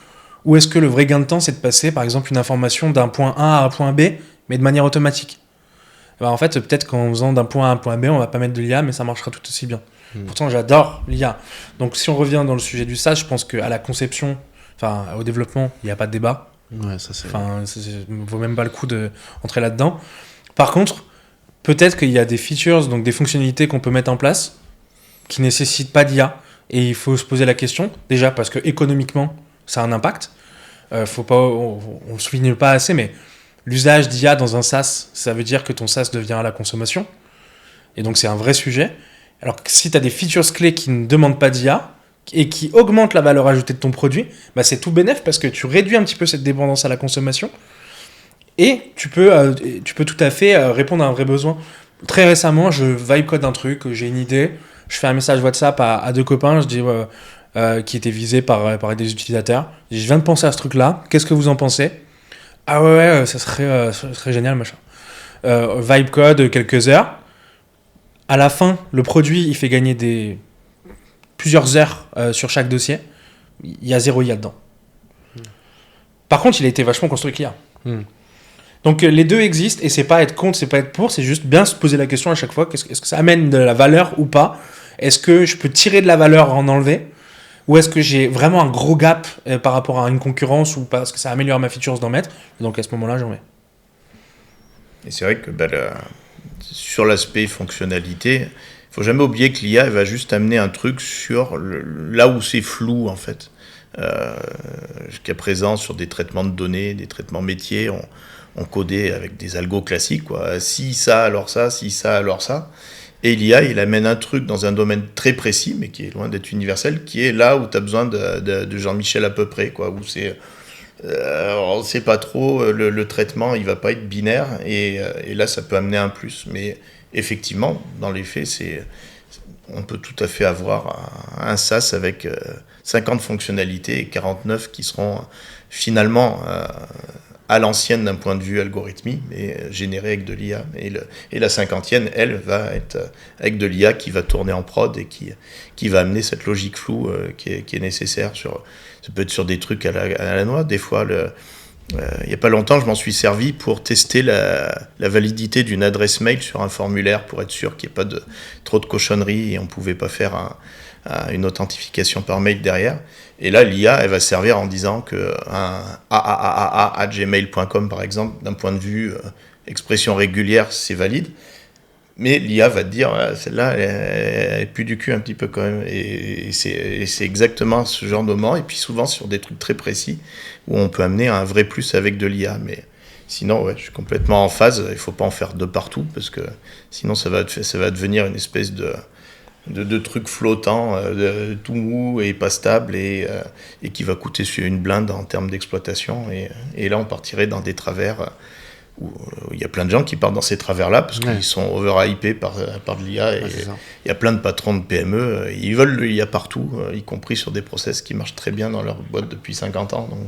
S3: Ou est-ce que le vrai gain de temps, c'est de passer, par exemple, une information d'un point A à un point B, mais de manière automatique ? En fait, peut-être qu'en faisant d'un point A à un point B, on va pas mettre de l'IA, mais ça marchera tout aussi bien. Pourtant, j'adore l'IA. Donc, si on revient dans le sujet du SaaS, je pense qu'à la conception, au développement, il n'y a pas de débat.
S1: Ouais, ça c'est...
S3: ne vaut même pas le coup d'entrer là-dedans. Par contre, peut-être qu'il y a des features, donc des fonctionnalités qu'on peut mettre en place qui ne nécessitent pas d'IA. Et il faut se poser la question, déjà parce que économiquement, ça a un impact. On ne le souligne pas assez, mais l'usage d'IA dans un SaaS, ça veut dire que ton SaaS devient à la consommation. Et donc, c'est un vrai sujet. Alors que si tu as des features clés qui ne demandent pas d'IA et qui augmentent la valeur ajoutée de ton produit, c'est tout bénef parce que tu réduis un petit peu cette dépendance à la consommation et tu peux tout à fait répondre à un vrai besoin. Très récemment, je vibe code un truc, j'ai une idée, je fais un message WhatsApp à deux copains, je dis... qui étaient visés par des utilisateurs. Je viens de penser à ce truc-là, qu'est-ce que vous en pensez ? Ah ouais, ça serait génial, machin. Vibe code, quelques heures. À la fin, le produit, il fait gagner plusieurs heures sur chaque dossier. Il y a 0 IA dedans. Par contre, il a été vachement construit avec l'IA. Donc les deux existent, et c'est pas être contre, c'est pas être pour, c'est juste bien se poser la question à chaque fois, est-ce que ça amène de la valeur ou pas ? Est-ce que je peux tirer de la valeur en enlever ? Ou est-ce que j'ai vraiment un gros gap par rapport à une concurrence ou parce que ça améliore ma feature d'en mettre ? Donc à ce moment-là, j'en mets.
S2: Et c'est vrai que sur l'aspect fonctionnalité, il ne faut jamais oublier que l'IA va juste amener un truc sur là où c'est flou en fait. Jusqu'à présent, sur des traitements de données, des traitements métiers, on codait avec des algos classiques, quoi. Si ça, alors ça, si ça, alors ça. Et l'IA, il amène un truc dans un domaine très précis, mais qui est loin d'être universel, qui est là où tu as besoin de Jean-Michel à peu près, quoi, où c'est... on ne sait pas trop, le traitement, il ne va pas être binaire, et là, ça peut amener un plus. Mais effectivement, dans les faits, on peut tout à fait avoir un SaaS avec 50 fonctionnalités et 49 qui seront finalement à l'ancienne d'un point de vue algorithmique, mais générée avec de l'IA. Et la 50e, elle, va être avec de l'IA qui va tourner en prod et qui va amener cette logique floue qui est nécessaire. Ça peut être sur des trucs à la noix. Des fois, il n'y a pas longtemps, je m'en suis servi pour tester la validité d'une adresse mail sur un formulaire pour être sûr qu'il n'y ait pas trop de cochonneries et on ne pouvait pas faire une authentification par mail derrière. Et là, l'IA, elle va servir en disant qu'un @gmail.com, par exemple, d'un point de vue expression régulière, c'est valide. Mais l'IA va te dire, celle-là, elle pue du cul un petit peu quand même. Et c'est exactement ce genre de moment. Et puis souvent sur des trucs très précis où on peut amener un vrai plus avec de l'IA. Mais sinon, je suis complètement en phase. Il ne faut pas en faire de partout parce que sinon ça va devenir une espèce de truc flottant, tout mou et pas stable et qui va coûter une blinde en termes d'exploitation. Et là, on partirait dans des travers où il y a plein de gens qui partent dans ces travers-là parce qu'ils sont overhypés par de l'IA. Et il y a plein de patrons de PME, ils veulent de l'IA partout, y compris sur des process qui marchent très bien dans leur boîte depuis 50 ans. Donc,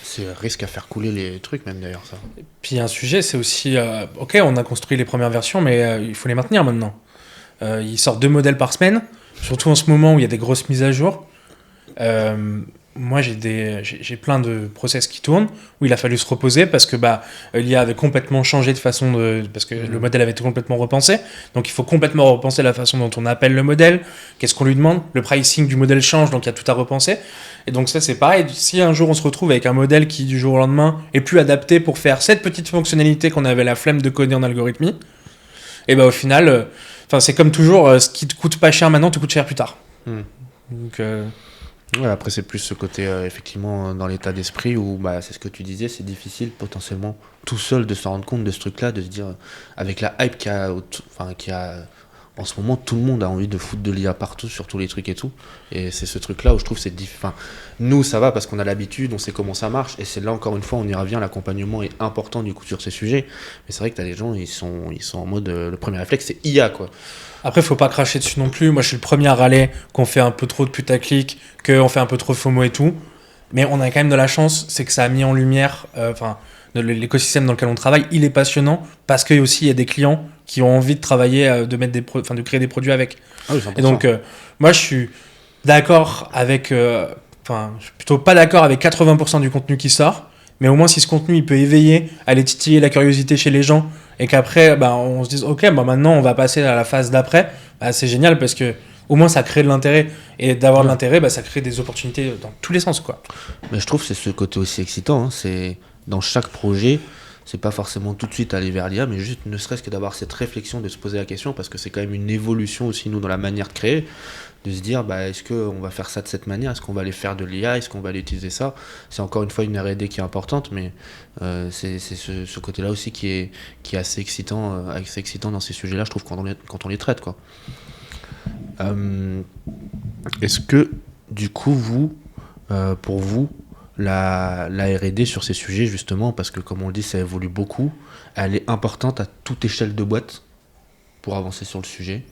S1: c'est un risque à faire couler les trucs même d'ailleurs, ça.
S3: Et puis un sujet, c'est aussi, ok, on a construit les premières versions, mais il faut les maintenir maintenant. Ils sortent 2 modèles par semaine, surtout en ce moment où il y a des grosses mises à jour. Moi, j'ai plein de process qui tournent où il a fallu se reposer parce que l'IA avait complètement changé de façon parce que le modèle avait été complètement repensé. Donc, il faut complètement repenser la façon dont on appelle le modèle. Qu'est-ce qu'on lui demande ? Le pricing du modèle change, donc il y a tout à repenser. Et donc ça, c'est pareil. Si un jour on se retrouve avec un modèle qui, du jour au lendemain, est plus adapté pour faire cette petite fonctionnalité qu'on avait la flemme de coder en algorithmie, et au final, c'est comme toujours, ce qui te coûte pas cher maintenant te coûte cher plus tard. Donc,
S1: ouais, après, c'est plus ce côté, effectivement, dans l'état d'esprit où, c'est ce que tu disais, c'est difficile potentiellement tout seul de se rendre compte de ce truc-là, de se dire, avec la hype qu'il y a en ce moment, tout le monde a envie de foutre de l'IA partout, sur tous les trucs et tout. Et c'est ce truc-là où je trouve que c'est difficile. Nous, ça va parce qu'on a l'habitude, on sait comment ça marche. Et c'est là, encore une fois, on y revient, l'accompagnement est important du coup sur ces sujets. Mais c'est vrai que t'as des gens, ils sont en mode, le premier réflexe, c'est IA, quoi.
S3: Après, faut pas cracher dessus non plus. Moi, je suis le premier à râler qu'on fait un peu trop de putaclic, qu'on fait un peu trop de FOMO et tout. Mais on a quand même de la chance, c'est que ça a mis en lumière, l'écosystème dans lequel on travaille, il est passionnant parce qu'il y a des clients qui ont envie de travailler, de créer des produits avec.
S1: Ah oui,
S3: et donc, moi, je suis d'accord avec, je suis plutôt pas d'accord avec 80% du contenu qui sort. Mais au moins, si ce contenu il peut éveiller, aller titiller la curiosité chez les gens, et qu'après, on se dise, ok, maintenant on va passer à la phase d'après, c'est génial parce que au moins ça crée de l'intérêt. Et d'avoir de l'intérêt, ça crée des opportunités dans tous les sens, quoi.
S1: Mais je trouve que c'est ce côté aussi excitant. Hein, c'est dans chaque projet, c'est pas forcément tout de suite aller vers l'IA, mais juste ne serait-ce que d'avoir cette réflexion, de se poser la question, parce que c'est quand même une évolution aussi, nous, dans la manière de créer. De se dire, est-ce qu'on va faire ça de cette manière ? Est-ce qu'on va aller faire de l'IA ? Est-ce qu'on va aller utiliser ça ? C'est encore une fois une R&D qui est importante, mais c'est ce côté-là aussi qui est assez excitant dans ces sujets-là, je trouve, quand on les traite, quoi. Est-ce que, du coup, pour vous, la R&D sur ces sujets, justement, parce que, comme on le dit, ça évolue beaucoup, elle est importante à toute échelle de boîte pour avancer sur le sujet ?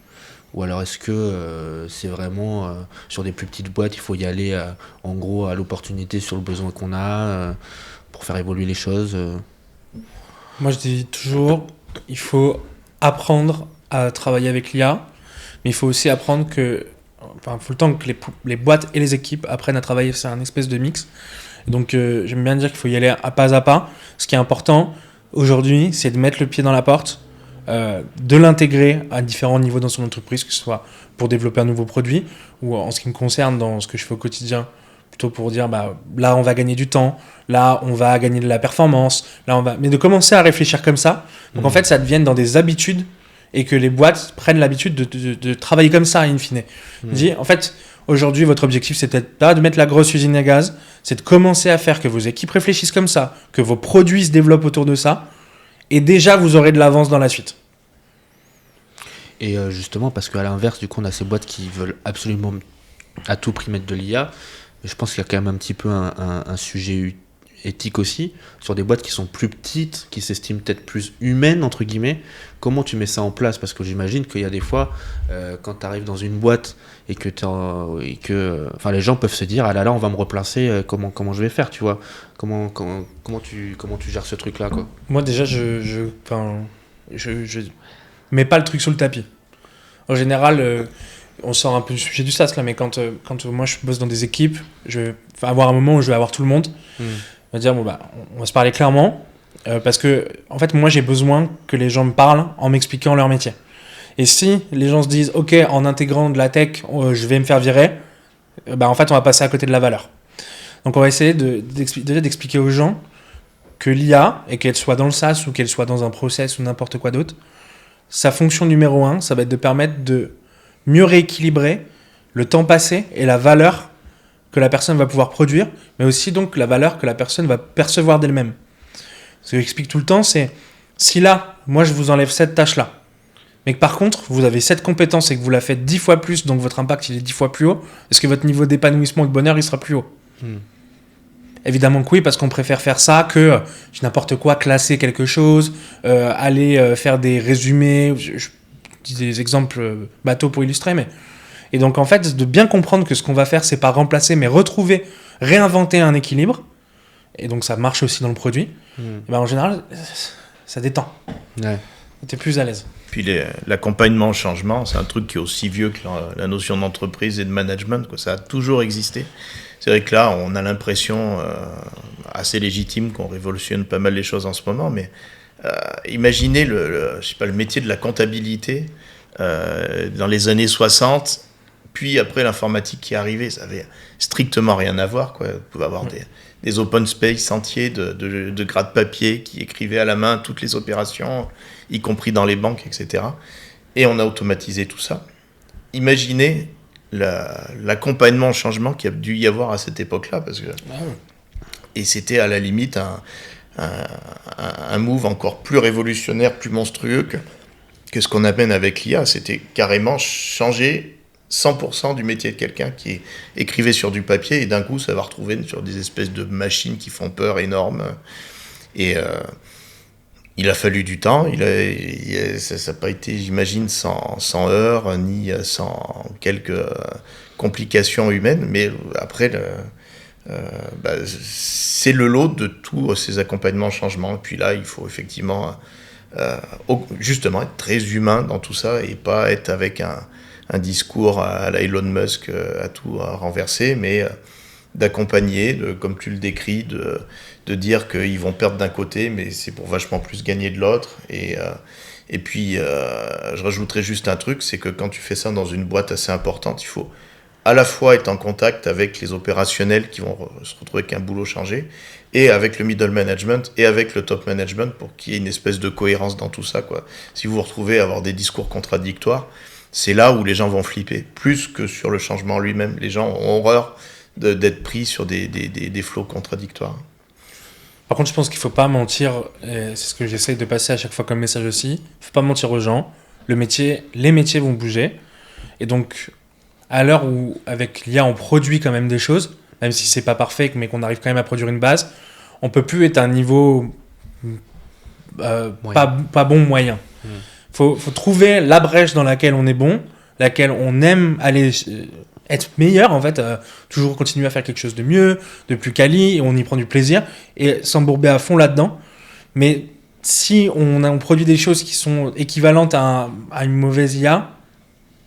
S1: Ou alors est-ce que c'est vraiment sur des plus petites boîtes, il faut y aller en gros à l'opportunité sur le besoin qu'on a pour faire évoluer les choses
S3: Moi je dis toujours, il faut apprendre à travailler avec l'IA, mais il faut aussi apprendre faut le temps que les boîtes et les équipes apprennent à travailler, c'est un espèce de mix. Donc j'aime bien dire qu'il faut y aller à pas à pas. Ce qui est important aujourd'hui, c'est de mettre le pied dans la porte, de l'intégrer à différents niveaux dans son entreprise, que ce soit pour développer un nouveau produit ou en ce qui me concerne dans ce que je fais au quotidien, plutôt pour dire là on va gagner du temps, là on va gagner de la performance, mais de commencer à réfléchir comme ça. Donc en fait ça devienne dans des habitudes et que les boîtes prennent l'habitude de travailler comme ça in fine. Dit en fait aujourd'hui votre objectif c'est peut-être pas de mettre la grosse usine à gaz, c'est de commencer à faire que vos équipes réfléchissent comme ça, que vos produits se développent autour de ça. Et déjà, vous aurez de l'avance dans la suite.
S1: Et justement, parce qu'à l'inverse, du coup, on a ces boîtes qui veulent absolument à tout prix mettre de l'IA. Mais je pense qu'il y a quand même un petit peu un sujet éthique aussi, sur des boîtes qui sont plus petites, qui s'estiment peut-être plus humaines, entre guillemets. Comment tu mets ça en place? Parce que j'imagine qu'il y a des fois, quand tu arrives dans une boîte et que, les gens peuvent se dire, ah là là, on va me replacer, comment je vais faire, tu vois? Comment tu gères ce truc-là, quoi?
S3: Moi, déjà, je mets pas le truc sous le tapis. En général, on sort un peu du sujet du SaaS là, mais quand moi je bosse dans des équipes, je vais avoir un moment où je vais avoir tout le monde. On va dire, on va se parler clairement, parce que, en fait, moi j'ai besoin que les gens me parlent en m'expliquant leur métier. Et si les gens se disent, ok, en intégrant de la tech, je vais me faire virer, en fait, on va passer à côté de la valeur. Donc on va essayer déjà d'expliquer aux gens que l'IA, et qu'elle soit dans le SaaS ou qu'elle soit dans un process ou n'importe quoi d'autre, sa fonction numéro 1, ça va être de permettre de mieux rééquilibrer le temps passé et la valeur que la personne va pouvoir produire, mais aussi donc la valeur que la personne va percevoir d'elle-même. Ce que j'explique tout le temps, c'est si là, moi je vous enlève cette tâche-là, mais que par contre, vous avez cette compétence et que vous la faites 10 fois plus, donc votre impact il est 10 fois plus haut, est-ce que votre niveau d'épanouissement et de bonheur il sera plus haut? Évidemment que oui, parce qu'on préfère faire ça que n'importe quoi, classer quelque chose, aller faire des résumés, je dis des exemples bateaux pour illustrer, mais... Et donc en fait, de bien comprendre que ce qu'on va faire, c'est pas remplacer, mais retrouver, réinventer un équilibre, et donc ça marche aussi dans le produit, en général, ça détend. Ouais. T'es plus à l'aise.
S2: Puis l'accompagnement au changement, c'est un truc qui est aussi vieux que la notion d'entreprise et de management, quoi. Ça a toujours existé. C'est vrai que là, on a l'impression assez légitime qu'on révolutionne pas mal les choses en ce moment, mais imaginez je sais pas, le métier de la comptabilité dans les années 60, puis après l'informatique qui est arrivée, ça avait strictement rien à voir, quoi. Vous pouvez avoir des open space entiers de gras de papier qui écrivaient à la main toutes les opérations, y compris dans les banques, etc. Et on a automatisé tout ça. Imaginez l'accompagnement au changement qu'il y a dû y avoir à cette époque-là, parce que et c'était à la limite un move encore plus révolutionnaire, plus monstrueux que ce qu'on amène avec l'IA. C'était carrément changer 100% du métier de quelqu'un qui écrivait sur du papier, et d'un coup ça va retrouver sur des espèces de machines qui font peur énormes. Et il a fallu du temps, ça n'a pas été, j'imagine, sans heurts, ni sans quelques complications humaines, mais après, c'est le lot de tous ces accompagnements au changement. Et puis là, il faut effectivement, justement, être très humain dans tout ça, et pas être avec un discours à la Elon Musk à tout renverser, mais d'accompagner, comme tu le décris, de dire qu'ils vont perdre d'un côté, mais c'est pour vachement plus gagner de l'autre. Et puis, je rajouterais juste un truc, c'est que quand tu fais ça dans une boîte assez importante, il faut à la fois être en contact avec les opérationnels qui vont se retrouver avec un boulot changé, et avec le middle management, et avec le top management, pour qu'il y ait une espèce de cohérence dans tout ça, quoi. Si vous vous retrouvez à avoir des discours contradictoires, c'est là où les gens vont flipper, plus que sur le changement lui-même. Les gens ont horreur d'être pris sur des flots contradictoires.
S3: Par contre, je pense qu'il ne faut pas mentir, et c'est ce que j'essaye de passer à chaque fois comme message aussi, il ne faut pas mentir aux gens, les métiers vont bouger, et donc à l'heure où avec l'IA on produit quand même des choses, même si ce n'est pas parfait, mais qu'on arrive quand même à produire une base, on ne peut plus être à un niveau pas bon, moyen. Faut trouver la brèche dans laquelle on est bon, laquelle on aime aller être meilleur, en fait, toujours continuer à faire quelque chose de mieux, de plus quali, et on y prend du plaisir, et s'embourber à fond là-dedans. Mais si on produit des choses qui sont équivalentes à une mauvaise IA,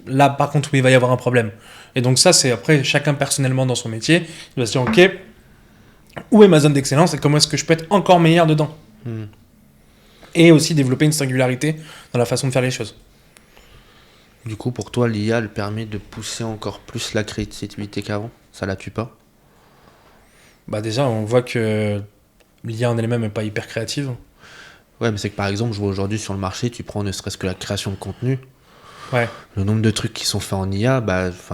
S3: là, par contre, oui, il va y avoir un problème. Et donc ça, c'est après, chacun personnellement dans son métier, il va se dire, ok, où est ma zone d'excellence et comment est-ce que je peux être encore meilleur dedans et aussi développer une singularité dans la façon de faire les choses.
S1: Du coup, pour toi, l'IA, elle permet de pousser encore plus la créativité qu'avant? Ça la tue pas?
S3: Déjà, on voit que l'IA en elle-même n'est pas hyper créative.
S1: Ouais, mais c'est que par exemple, je vois aujourd'hui sur le marché, tu prends ne serait-ce que la création de contenu.
S3: Ouais.
S1: Le nombre de trucs qui sont faits en IA,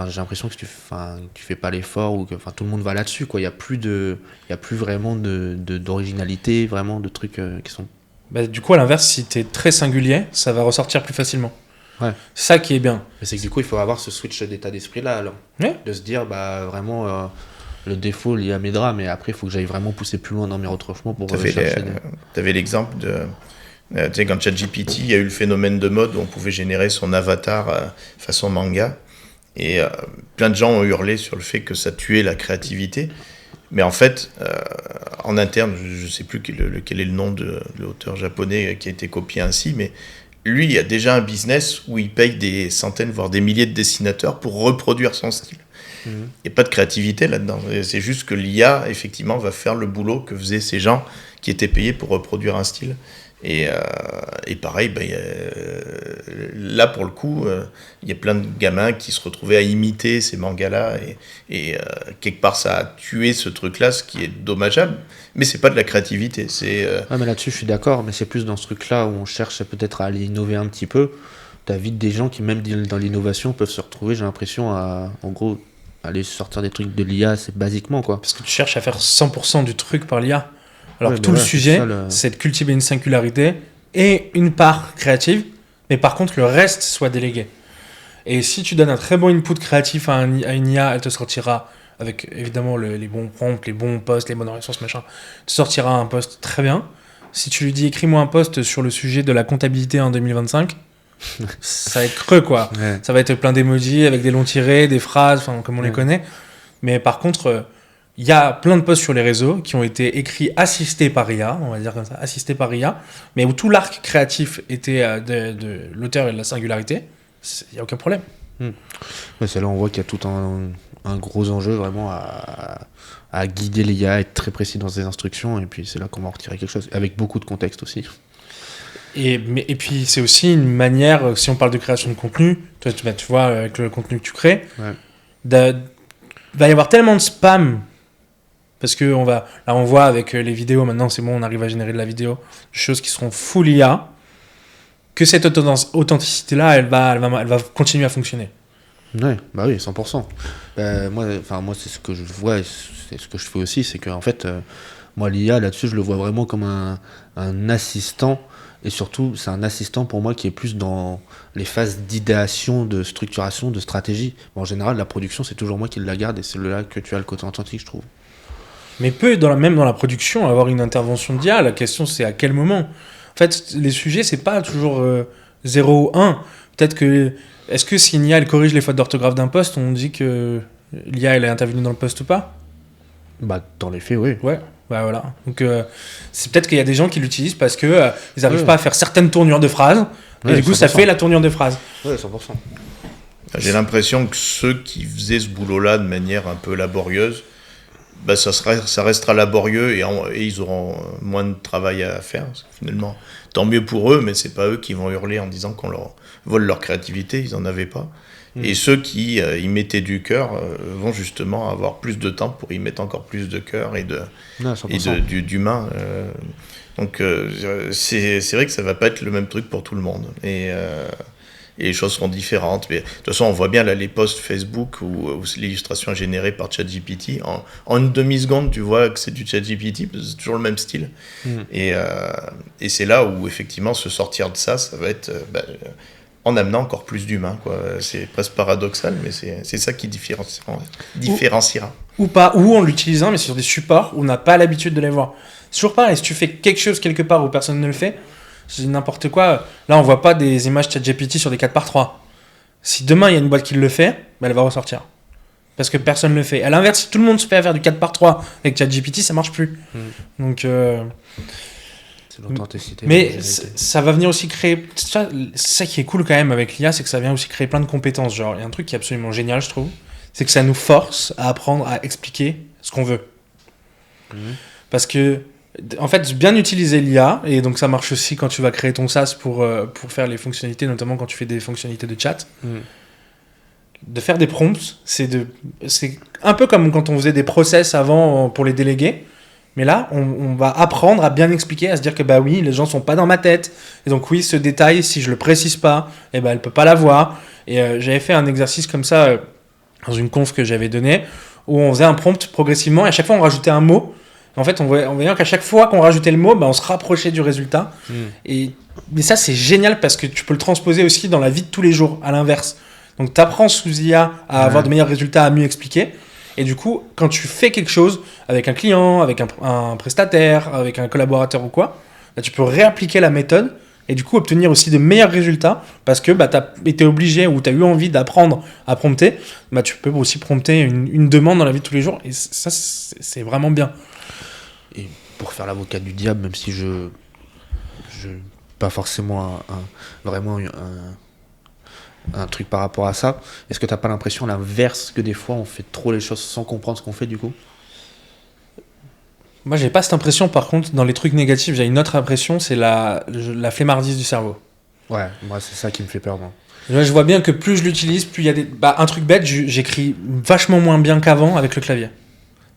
S1: j'ai l'impression que tu fais pas l'effort, ou que tout le monde va là-dessus, quoi. Il y a plus vraiment d'originalité, vraiment de trucs qui sont...
S3: du coup, à l'inverse, si tu es très singulier, ça va ressortir plus facilement.
S1: Ouais.
S3: C'est ça qui est bien.
S1: Mais c'est que du coup, il faut avoir ce switch d'état d'esprit là, alors.
S3: Ouais.
S1: De se dire, vraiment, le défaut l'IA m'aidera, mais après, il faut que j'aille vraiment pousser plus loin dans mes retranchements pour chercher
S2: T'avais l'exemple de... tu sais, quand ChatGPT, il y a eu le phénomène de mode où on pouvait générer son avatar façon manga. Et plein de gens ont hurlé sur le fait que ça tuait la créativité. Mais en fait, en interne, je ne sais plus quel est le nom de l'auteur japonais qui a été copié ainsi, mais lui, il a déjà un business où il paye des centaines, voire des milliers de dessinateurs pour reproduire son style. Il n'y a pas de créativité là-dedans. C'est juste que l'IA, effectivement, va faire le boulot que faisaient ces gens qui étaient payés pour reproduire un style. Et pareil, là pour le coup, il y a plein de gamins qui se retrouvaient à imiter ces mangas-là et quelque part ça a tué ce truc-là, ce qui est dommageable, mais c'est pas de la créativité.
S1: Ouais, mais là-dessus je suis d'accord, mais c'est plus dans ce truc-là où on cherche peut-être à aller innover un petit peu. T'as vite des gens qui même dans l'innovation peuvent se retrouver, j'ai l'impression, à en gros aller sortir des trucs de l'IA, c'est basiquement quoi.
S3: Parce que tu cherches à faire 100% du truc par l'IA. Alors que tout le sujet, c'est de cultiver une singularité et une part créative, mais par contre, le reste soit délégué. Et si tu donnes un très bon input créatif à une IA, elle te sortira, avec évidemment les bons prompts, les bons posts, les bonnes ressources, machin, te sortira un post très bien. Si tu lui dis, écris-moi un post sur le sujet de la comptabilité en 2025, ça va être creux, quoi. Ouais. Ça va être plein d'emojis avec des longs tirés, des phrases, comme on les connaît. Mais par contre... il y a plein de posts sur les réseaux qui ont été écrits assistés par IA, on va dire comme ça, assistés par IA, mais où tout l'arc créatif était de l'auteur et de la singularité, il n'y a aucun problème.
S1: Ouais, c'est là on voit qu'il y a tout un gros enjeu vraiment à guider l'IA, à être très précis dans ses instructions, et puis c'est là qu'on va en retirer quelque chose, avec beaucoup de contexte aussi.
S3: Et puis c'est aussi une manière, si on parle de création de contenu, toi tu vois, avec le contenu que tu crées, il va y avoir tellement de spam. Parce que on voit avec les vidéos, maintenant c'est bon, on arrive à générer de la vidéo, des choses qui seront full IA, que cette authenticité-là, elle va continuer à fonctionner.
S1: Ouais, bah oui, 100%. Moi, c'est ce que je vois, et c'est ce que je fais aussi, c'est que en fait, moi, l'IA, là-dessus, je le vois vraiment comme un assistant, et surtout, c'est un assistant pour moi qui est plus dans les phases d'idéation, de structuration, de stratégie. Bon, en général, la production, c'est toujours moi qui la garde, et c'est là que tu as le côté authentique, je trouve.
S3: Mais même dans la production, avoir une intervention d'IA, la question c'est à quel moment. En fait, les sujets, c'est pas toujours 0 ou 1. Peut-être que... Est-ce que si une IA, elle corrige les fautes d'orthographe d'un poste, on dit que l'IA, elle est intervenue dans le poste ou pas ?
S1: Bah, dans les faits, oui.
S3: Ouais, bah voilà. Donc, c'est peut-être qu'il y a des gens qui l'utilisent parce que ils n'arrivent pas à faire certaines tournures de phrases, et du coup, 100%. Ça fait la tournure de phrase.
S1: Ouais, 100%.
S2: J'ai l'impression que ceux qui faisaient ce boulot-là de manière un peu laborieuse, ça restera laborieux et ils auront moins de travail à faire. Finalement, tant mieux pour eux, mais c'est pas eux qui vont hurler en disant qu'on leur vole leur créativité, ils en avaient pas. Et ceux qui y mettaient du cœur vont justement avoir plus de temps pour y mettre encore plus de cœur et d'humain. Donc c'est vrai que ça va pas être le même truc pour tout le monde. Et les choses seront différentes. Mais de toute façon, on voit bien là les posts Facebook où l'illustration est générée par ChatGPT. En une demi-seconde, tu vois que c'est du ChatGPT, c'est toujours le même style. Et c'est là où, effectivement, se sortir de ça va être en amenant encore plus d'humains, quoi. C'est presque paradoxal, mais c'est ça qui différenciera.
S3: Ou pas, ou en l'utilisant, mais sur des supports où on n'a pas l'habitude de les voir. C'est toujours pareil, si tu fais quelque chose quelque part où personne ne le fait, c'est n'importe quoi. Là, on voit pas des images ChatGPT sur des 4x3. Si demain, il y a une boîte qui le fait, elle va ressortir. Parce que personne ne le fait. À l'inverse, si tout le monde se fait faire du 4x3 avec ChatGPT, ça marche plus. Donc...
S1: c'est l'authenticité.
S3: Mais ça va venir aussi créer... Ça qui est cool quand même avec l'IA, c'est que ça vient aussi créer plein de compétences. Genre, il y a un truc qui est absolument génial, je trouve. C'est que ça nous force à apprendre à expliquer ce qu'on veut. Parce que... En fait, bien utiliser l'IA, et donc ça marche aussi quand tu vas créer ton SaaS pour faire les fonctionnalités, notamment quand tu fais des fonctionnalités de chat. De faire des prompts, c'est un peu comme quand on faisait des process avant pour les délégués, mais là, on va apprendre à bien expliquer, à se dire que bah oui, les gens sont pas dans ma tête, et donc oui, ce détail, si je le précise pas, elle peut pas l'avoir. Et j'avais fait un exercice comme ça dans une conf que j'avais donnée, où on faisait un prompt progressivement, et à chaque fois on rajoutait un mot. En fait, on voyait qu'à chaque fois qu'on rajoutait le mot, on se rapprochait du résultat. Mais ça, c'est génial parce que tu peux le transposer aussi dans la vie de tous les jours, à l'inverse. Donc, tu apprends sous IA à avoir de meilleurs résultats, à mieux expliquer. Et du coup, quand tu fais quelque chose avec un client, avec un prestataire, avec un collaborateur ou quoi, bah, tu peux réappliquer la méthode et du coup obtenir aussi de meilleurs résultats parce que bah, tu as été obligé ou tu as eu envie d'apprendre à prompter. Bah, tu peux aussi prompter une demande dans la vie de tous les jours et ça, c'est vraiment bien.
S1: Et pour faire l'avocat du diable, même si je pas forcément vraiment un truc par rapport à ça, est-ce que t'as pas l'impression à l'inverse que des fois on fait trop les choses sans comprendre ce qu'on fait du coup?
S3: Moi, j'ai pas cette impression. Par contre, dans les trucs négatifs, j'ai une autre impression, c'est la flemmardise du cerveau.
S1: Ouais, moi c'est ça qui me fait peur, moi.
S3: Là, je vois bien que plus je l'utilise, plus il y a des... Bah, un truc bête, j'écris vachement moins bien qu'avant avec le clavier.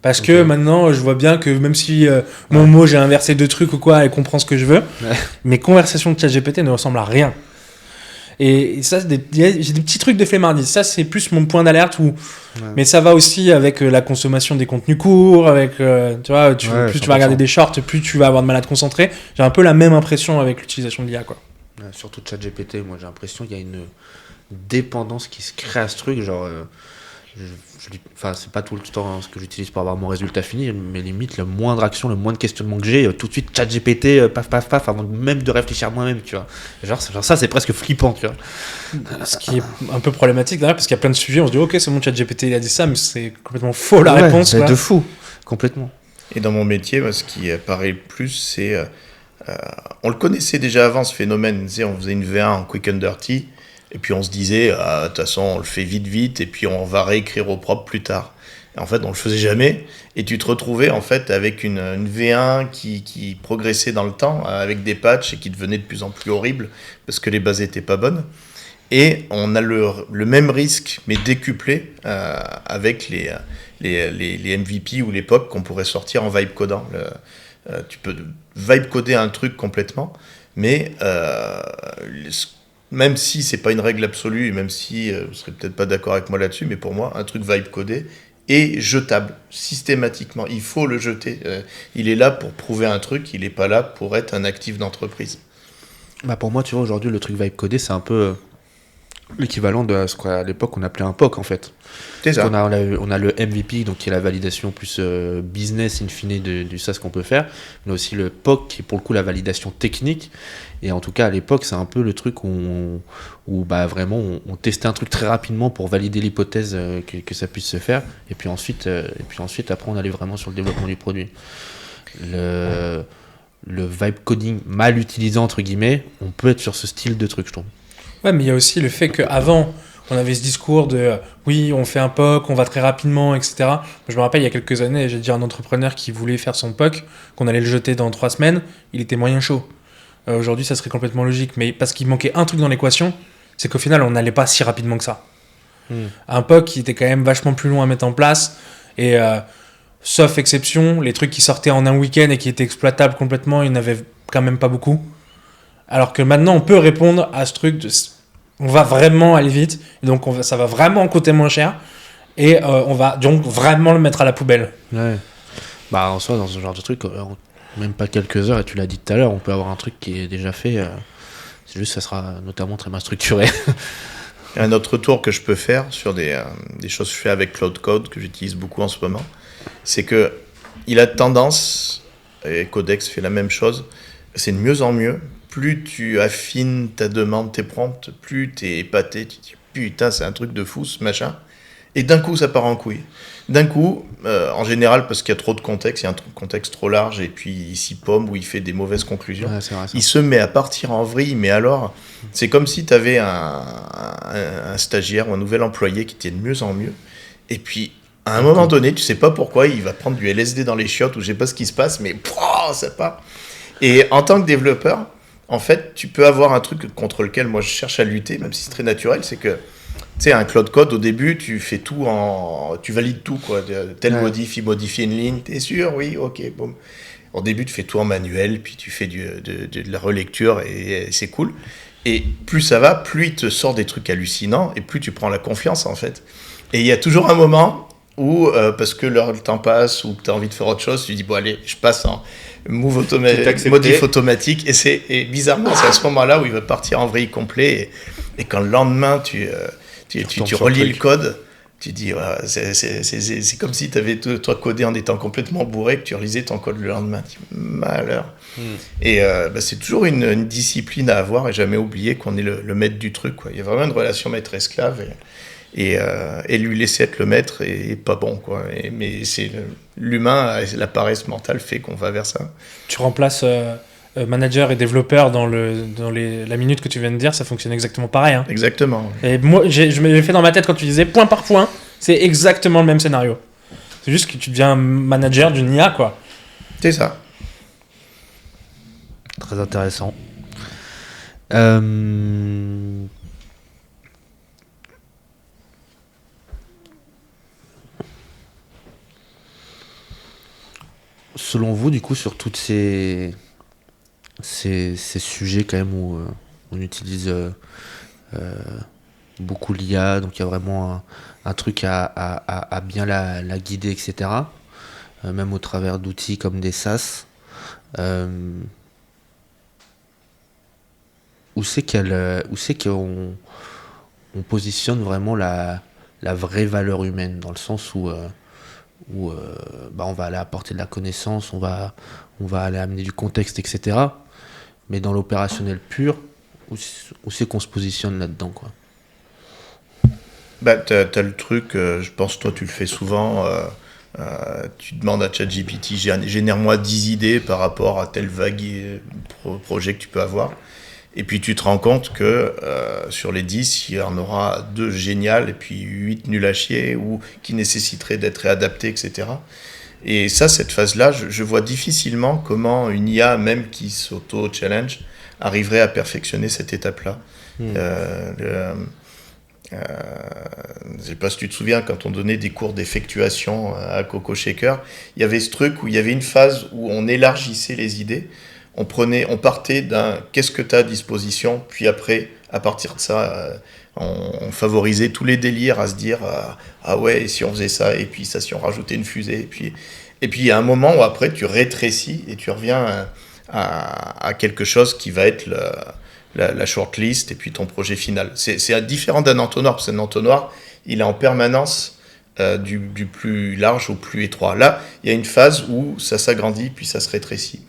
S3: Parce que maintenant, je vois bien que même si mon mot, j'ai inversé 2 trucs ou quoi, elle comprend ce que je veux, mes conversations de ChatGPT ne ressemblent à rien. Et ça, j'ai des petits trucs de flemmardise. Ça, c'est plus mon point d'alerte. Mais ça va aussi avec la consommation des contenus courts, avec, tu vois, plus tu vas regarder des shorts, plus tu vas avoir de mal à te concentrer. J'ai un peu la même impression avec l'utilisation de l'IA, quoi.
S1: Ouais, surtout ChatGPT, moi j'ai l'impression qu'il y a une dépendance qui se crée à ce truc, genre... Enfin, c'est pas tout le temps ce que j'utilise pour avoir mon résultat fini, mais limite, la moindre action, le moindre questionnement que j'ai, tout de suite, ChatGPT, paf, paf, paf, avant même de réfléchir moi-même, tu vois. Genre ça, c'est presque flippant, tu vois.
S3: Ce qui est un peu problématique derrière, parce qu'il y a plein de sujets, on se dit, ok, c'est mon ChatGPT, il a dit ça, mais c'est complètement faux la réponse.
S1: C'est de fou, complètement.
S2: Et dans mon métier, moi, ce qui apparaît le plus, c'est... on le connaissait déjà avant, ce phénomène. On faisait une V1 en quick and dirty, et puis on se disait, de toute façon, on le fait vite, et puis on va réécrire au propre plus tard. Et en fait, on le faisait jamais, et tu te retrouvais en fait avec une V1 qui progressait dans le temps, avec des patchs, et qui devenait de plus en plus horrible, parce que les bases étaient pas bonnes. Et on a le même risque, mais décuplé, avec les MVP ou les POC qu'on pourrait sortir en vibe codant. Tu peux vibe coder un truc complètement, mais même si c'est pas une règle absolue, et même si vous serez peut-être pas d'accord avec moi là-dessus, mais pour moi, un truc vibe codé est jetable systématiquement. Il faut le jeter. Il est là pour prouver un truc, il est pas là pour être un actif d'entreprise.
S1: Bah pour moi, tu vois, aujourd'hui, le truc vibe codé, c'est un peu l'équivalent de ce qu'à l'époque on appelait un POC en fait.
S2: C'est ça.
S1: On a le MVP, donc qui est la validation plus business in fine du SaaS qu'on peut faire, mais aussi le POC qui est pour le coup la validation technique. Et en tout cas à l'époque c'est un peu le truc où bah, vraiment on testait un truc très rapidement pour valider l'hypothèse que ça puisse se faire. Et puis ensuite après on allait vraiment sur le développement du produit. Le vibe coding mal utilisé entre guillemets, on peut être sur ce style de truc je trouve.
S3: Ouais, mais il y a aussi le fait qu'avant, on avait ce discours de oui, on fait un POC, on va très rapidement, etc. Moi, je me rappelle, il y a quelques années, j'ai dit à un entrepreneur qui voulait faire son POC, qu'on allait le jeter dans 3 semaines, il était moyen chaud. Aujourd'hui, ça serait complètement logique, mais parce qu'il manquait un truc dans l'équation, c'est qu'au final, on n'allait pas si rapidement que ça. Un POC qui était quand même vachement plus long à mettre en place, et sauf exception, les trucs qui sortaient en un week-end et qui étaient exploitables complètement, il n'y en avait quand même pas beaucoup. Alors que maintenant, on peut répondre à ce truc on va vraiment aller vite, donc ça va vraiment coûter moins cher, et on va donc vraiment le mettre à la poubelle.
S1: Ouais. Bah en soi, dans ce genre de truc, même pas quelques heures, et tu l'as dit tout à l'heure, on peut avoir un truc qui est déjà fait, c'est juste ça sera notamment très mal structuré.
S2: Un autre tour que je peux faire sur des choses que je fais avec Cloud Code, que j'utilise beaucoup en ce moment, c'est que il a tendance, et Codex fait la même chose, c'est de mieux en mieux. Plus tu affines ta demande, tes prompts, plus t'es épaté, tu te dis putain c'est un truc de fou ce machin, et d'un coup ça part en couille. D'un coup, en général parce qu'il y a trop de contexte, il y a un contexte trop large, et puis il s'y pomme ou il fait des mauvaises conclusions,
S1: Ouais, c'est vrai, ça.
S2: il se met à partir en vrille, mais alors c'est comme si tu avais un stagiaire ou un nouvel employé qui était de mieux en mieux, et puis à un moment donné, tu sais pas pourquoi, il va prendre du LSD dans les chiottes, ou je sais pas ce qui se passe, mais ça part. Et en tant que développeur, en fait, tu peux avoir un truc contre lequel moi je cherche à lutter, même si c'est très naturel, c'est que, tu sais, un Cloud Code, au début, tu fais tout tu valides tout, quoi. Tel modif, il modifie une ligne, t'es sûr? Oui, ok, boum. Au début, tu fais tout en manuel, puis tu fais de la relecture, et c'est cool. Et plus ça va, plus il te sort des trucs hallucinants, et plus tu prends la confiance, en fait. Et il y a toujours un moment où, parce que le temps passe, ou que tu as envie de faire autre chose, tu dis, bon, allez, je passe en modif automatique, et bizarrement c'est à ce moment-là où il va partir en vrille complet, et quand le lendemain tu relis le code, Tu dis, c'est comme si tu avais toi codé en étant complètement bourré, que tu relisais ton code le lendemain. Malheur. Et c'est toujours une discipline à avoir et jamais oublier qu'on est le maître du truc, quoi. Il y a vraiment une relation maître-esclave et lui laisser être le maître est pas bon, quoi. Mais c'est l'humain, la paresse mentale fait qu'on va vers ça.
S3: Tu remplaces manager et développeur dans la minute que tu viens de dire, ça fonctionne exactement pareil. Hein.
S2: Exactement.
S3: Et moi, je m'ai fait dans ma tête quand tu disais point par point, c'est exactement le même scénario. C'est juste que tu deviens manager d'une IA, quoi.
S2: C'est ça.
S1: Très intéressant. Selon vous, du coup, sur toutes ces sujets quand même où on utilise beaucoup l'IA, donc il y a vraiment un truc à bien la guider, etc. Même au travers d'outils comme des SaaS. Où c'est qu'on positionne vraiment la vraie valeur humaine, dans le sens où on va aller apporter de la connaissance, on va aller amener du contexte, etc. Mais dans l'opérationnel pur, où c'est qu'on se positionne là-dedans, quoi.
S2: T'as le truc, je pense toi tu le fais souvent, tu demandes à ChatGPT, génère-moi 10 idées par rapport à tel vague projet que tu peux avoir. Et puis tu te rends compte que sur les 10, il y en aura 2 géniales et puis 8 nuls à chier ou qui nécessiteraient d'être réadaptés, etc. Et ça, cette phase-là, je vois difficilement comment une IA, même qui s'auto-challenge, arriverait à perfectionner cette étape-là. Je sais pas si tu te souviens, quand on donnait des cours d'effectuation à Coco Shaker, il y avait ce truc où il y avait une phase où on élargissait les idées. On partait d'un qu'est-ce que tu as à disposition, puis après, à partir de ça, on favorisait tous les délires à se dire ah ouais, si on faisait ça, et puis ça, si on rajoutait une fusée, et puis il y a un moment où après tu rétrécis et tu reviens à quelque chose qui va être la shortlist et puis ton projet final. C'est différent d'un entonnoir, parce qu'un entonnoir, il est en permanence du plus large au plus étroit. Là, il y a une phase où ça s'agrandit, puis ça se rétrécit.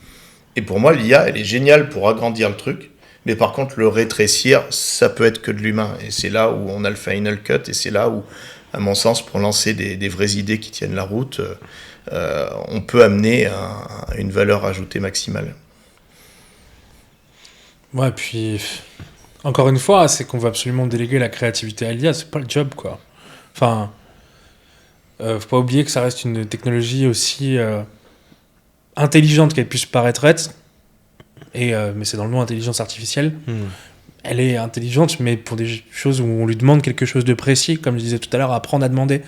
S2: Et pour moi, l'IA, elle est géniale pour agrandir le truc, mais par contre, le rétrécir, ça peut être que de l'humain. Et c'est là où on a le final cut, et c'est là où, à mon sens, pour lancer des vraies idées qui tiennent la route, on peut amener une valeur ajoutée maximale.
S3: Ouais, puis, encore une fois, c'est qu'on veut absolument déléguer la créativité à l'IA, c'est pas le job, quoi. Enfin, faut pas oublier que ça reste une technologie aussi intelligente qu'elle puisse paraître être, mais c'est dans le nom intelligence artificielle. Elle est intelligente, mais pour des choses où on lui demande quelque chose de précis, comme je disais tout à l'heure, apprendre à demander.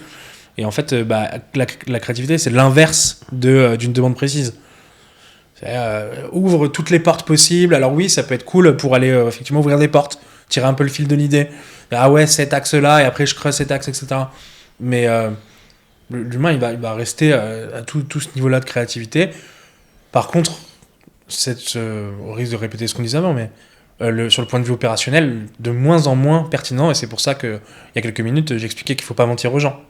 S3: Et en fait, la créativité, c'est l'inverse d'une demande précise. Ouvre toutes les portes possibles. Alors oui, ça peut être cool pour aller effectivement ouvrir des portes, tirer un peu le fil de l'idée. Ah ouais, cet axe-là, et après je creuse cet axe, etc. Mais l'humain, il va rester à tout ce niveau-là de créativité. Par contre, au risque de répéter ce qu'on disait avant, mais sur le point de vue opérationnel, de moins en moins pertinent, et c'est pour ça qu'il y a quelques minutes, j'expliquais qu'il ne faut pas mentir aux gens.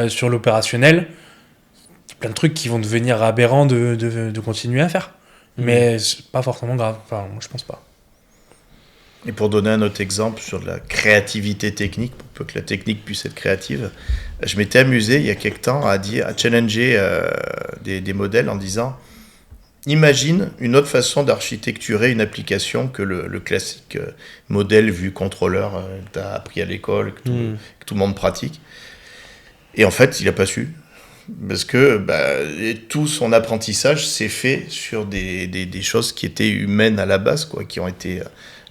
S3: Sur l'opérationnel, plein de trucs qui vont devenir aberrants de continuer à faire. Mais c'est pas forcément grave. Enfin, moi, je pense pas.
S2: Et pour donner un autre exemple sur la créativité technique, pour peu que la technique puisse être créative, je m'étais amusé il y a quelque temps à challenger des modèles en disant imagine une autre façon d'architecturer une application que le classique modèle vue contrôleur que tu as appris à l'école, que tout le monde pratique. Et en fait, il n'a pas su. Parce que tout son apprentissage s'est fait sur des choses qui étaient humaines à la base, quoi, qui ont été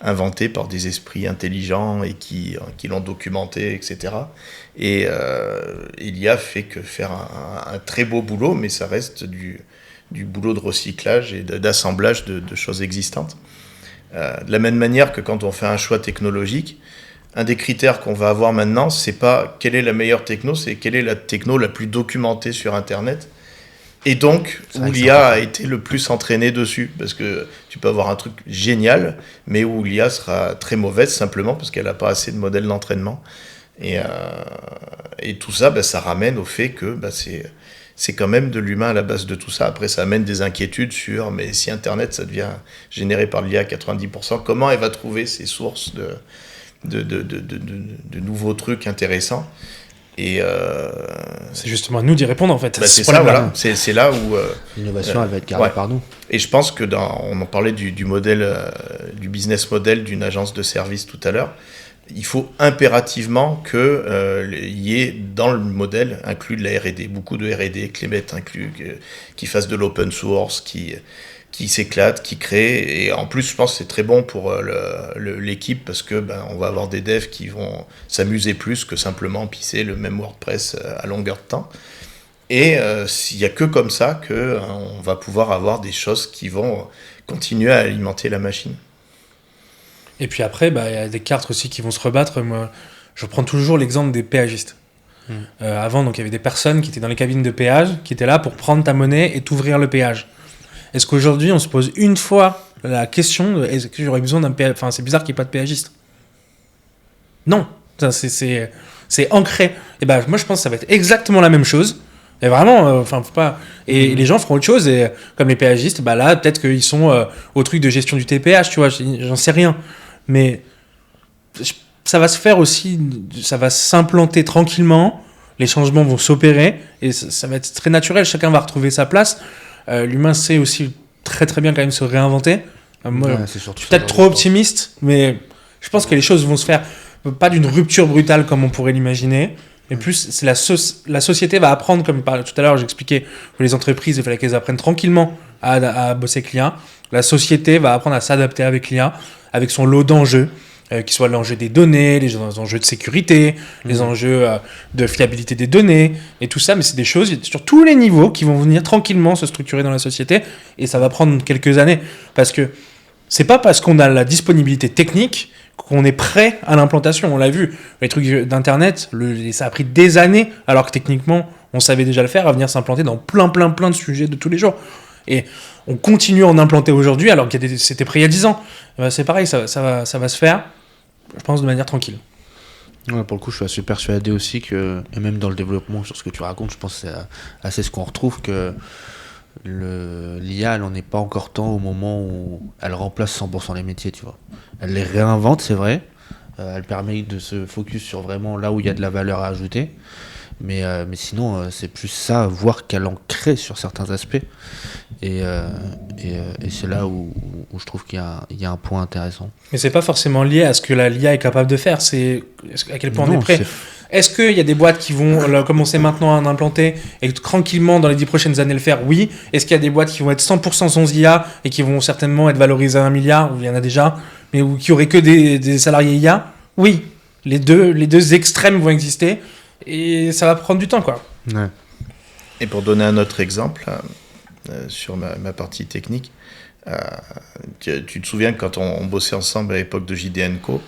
S2: inventées par des esprits intelligents et qui l'ont documenté, etc. Et il y a fait que faire un très beau boulot, mais ça reste du boulot de recyclage et d'assemblage de choses existantes. De la même manière que quand on fait un choix technologique, un des critères qu'on va avoir maintenant, c'est pas quelle est la meilleure techno, c'est quelle est la techno la plus documentée sur Internet. Et donc, où l'IA a été le plus entraînée dessus. Parce que tu peux avoir un truc génial, mais où l'IA sera très mauvaise simplement parce qu'elle n'a pas assez de modèles d'entraînement. Et tout ça, ça ramène au fait que c'est quand même de l'humain à la base de tout ça. Après, ça amène des inquiétudes sur, mais si Internet, ça devient généré par l'IA à 90%, comment elle va trouver ces sources de nouveaux trucs intéressants? Et
S3: c'est justement à nous d'y répondre en fait.
S2: C'est ça, voilà. C'est là où
S1: l'innovation elle va être gardée par nous.
S2: Et je pense que on en parlait du modèle, du business model d'une agence de service tout à l'heure. Il faut impérativement qu'il y ait dans le modèle inclus de la R&D, beaucoup de R&D, que les mettent inclus, qui fassent de l'open source, qui s'éclatent, qui créent. Et en plus, je pense que c'est très bon pour l'équipe parce que on va avoir des devs qui vont s'amuser plus que simplement pisser le même WordPress à longueur de temps. Et il n'y a que comme ça qu'on va pouvoir avoir des choses qui vont continuer à alimenter la machine.
S3: Et puis après, il y a des cartes aussi qui vont se rebattre. Moi, je prends toujours l'exemple des péagistes. Avant, donc, il y avait des personnes qui étaient dans les cabines de péage, qui étaient là pour prendre ta monnaie et t'ouvrir le péage. Est-ce qu'aujourd'hui, on se pose une fois la question de, est-ce que j'aurais besoin d'un péage? Enfin, c'est bizarre qu'il n'y ait pas de péagiste. Non, c'est ancré. Et moi, je pense que ça va être exactement la même chose. Et vraiment, faut pas. Et les gens feront autre chose. Et comme les péagistes, là, peut-être qu'ils sont au truc de gestion du TPH, tu vois. J'en sais rien. Mais ça va se faire aussi. Ça va s'implanter tranquillement. Les changements vont s'opérer et ça va être très naturel. Chacun va retrouver sa place. L'humain sait aussi très très bien quand même se réinventer. Moi, je suis peut-être trop optimiste, mais je pense que les choses vont se faire pas d'une rupture brutale comme on pourrait l'imaginer. Mais plus, c'est la société va apprendre, comme tout à l'heure j'expliquais, que les entreprises, il fallait qu'elles apprennent tranquillement à bosser avec l'IA. La société va apprendre à s'adapter avec l'IA, avec son lot d'enjeux, qui soient l'enjeu des données, les enjeux de sécurité, les enjeux de fiabilité des données, et tout ça. Mais c'est des choses sur tous les niveaux qui vont venir tranquillement se structurer dans la société, et ça va prendre quelques années. Parce que c'est pas parce qu'on a la disponibilité technique qu'on est prêt à l'implantation. On l'a vu, les trucs d'Internet, ça a pris des années, alors que techniquement, on savait déjà le faire, à venir s'implanter dans plein de sujets de tous les jours. Et on continue à en implanter aujourd'hui, alors que c'était prêt il y a 10 ans. C'est pareil, ça va se faire, je pense, de manière tranquille.
S1: Ouais, pour le coup, je suis assez persuadé aussi que, et même dans le développement, sur ce que tu racontes, je pense que c'est assez ce qu'on retrouve, que l'IA, elle n'en est pas encore temps au moment où elle remplace 100% les métiers, tu vois. Elle les réinvente, c'est vrai. Elle permet de se focus sur vraiment là où il y a de la valeur à ajouter. Mais sinon, c'est plus ça, voir qu'elle en crée sur certains aspects. Et c'est là où je trouve qu'il y a un point intéressant.
S3: Mais c'est pas forcément lié à ce que l'IA est capable de faire, c'est à quel point on est prêt. Est-ce qu'il y a des boîtes qui vont commencer maintenant à en implanter et tranquillement dans les 10 prochaines années le faire? Oui. Est-ce qu'il y a des boîtes qui vont être 100% sans IA et qui vont certainement être valorisées à 1 milliard, ou il y en a déjà, mais qui auraient que des salariés IA? Oui. Les deux extrêmes vont exister et ça va prendre du temps, quoi.
S1: Ouais.
S2: Et pour donner un autre exemple sur ma partie technique, tu te souviens que quand on bossait ensemble à l'époque de JDN Co,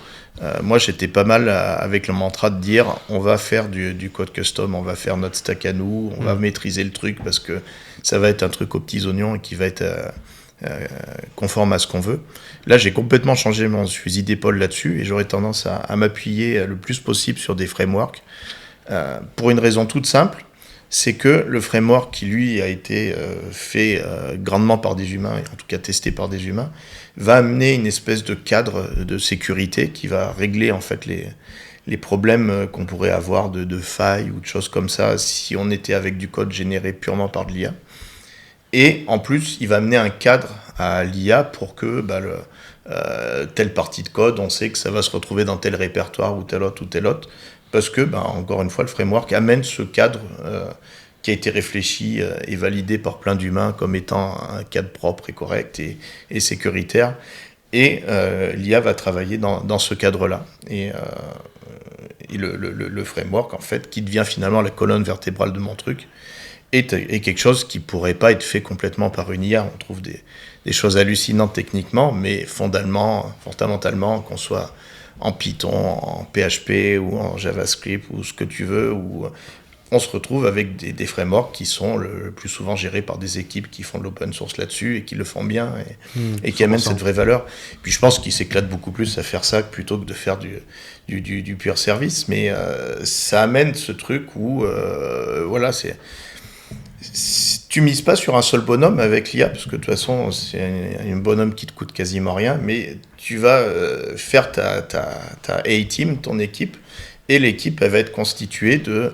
S2: moi j'étais pas mal avec le mantra de dire on va faire du code custom, on va faire notre stack à nous, on va maîtriser le truc parce que ça va être un truc aux petits oignons et qui va être conforme à ce qu'on veut. Là j'ai complètement changé mon fusil d'épaule là-dessus et j'aurais tendance à m'appuyer le plus possible sur des frameworks pour une raison toute simple. C'est que le framework qui, lui, a été fait grandement par des humains, et en tout cas testé par des humains, va amener une espèce de cadre de sécurité qui va régler en fait les problèmes qu'on pourrait avoir de failles ou de choses comme ça si on était avec du code généré purement par de l'IA. Et en plus, il va amener un cadre à l'IA pour que telle partie de code, on sait que ça va se retrouver dans tel répertoire ou tel autre. Parce que, encore une fois, le framework amène ce cadre qui a été réfléchi et validé par plein d'humains comme étant un cadre propre et correct et sécuritaire. Et l'IA va travailler dans ce cadre-là. Et le framework, en fait, qui devient finalement la colonne vertébrale de mon truc, est quelque chose qui ne pourrait pas être fait complètement par une IA. On trouve des choses hallucinantes techniquement, mais fondamentalement, qu'on soit en Python, en PHP ou en JavaScript ou ce que tu veux, ou on se retrouve avec des frameworks qui sont le plus souvent gérés par des équipes qui font de l'open source là-dessus et qui le font bien et qui amènent cette vraie valeur. Puis je pense qu'ils s'éclatent beaucoup plus à faire ça plutôt que de faire du pur service, mais ça amène ce truc où voilà, tu mises pas sur un seul bonhomme avec l'IA, parce que de toute façon c'est un bonhomme qui te coûte quasiment rien, mais tu vas faire ta A-team, ton équipe, et l'équipe elle va être constituée de...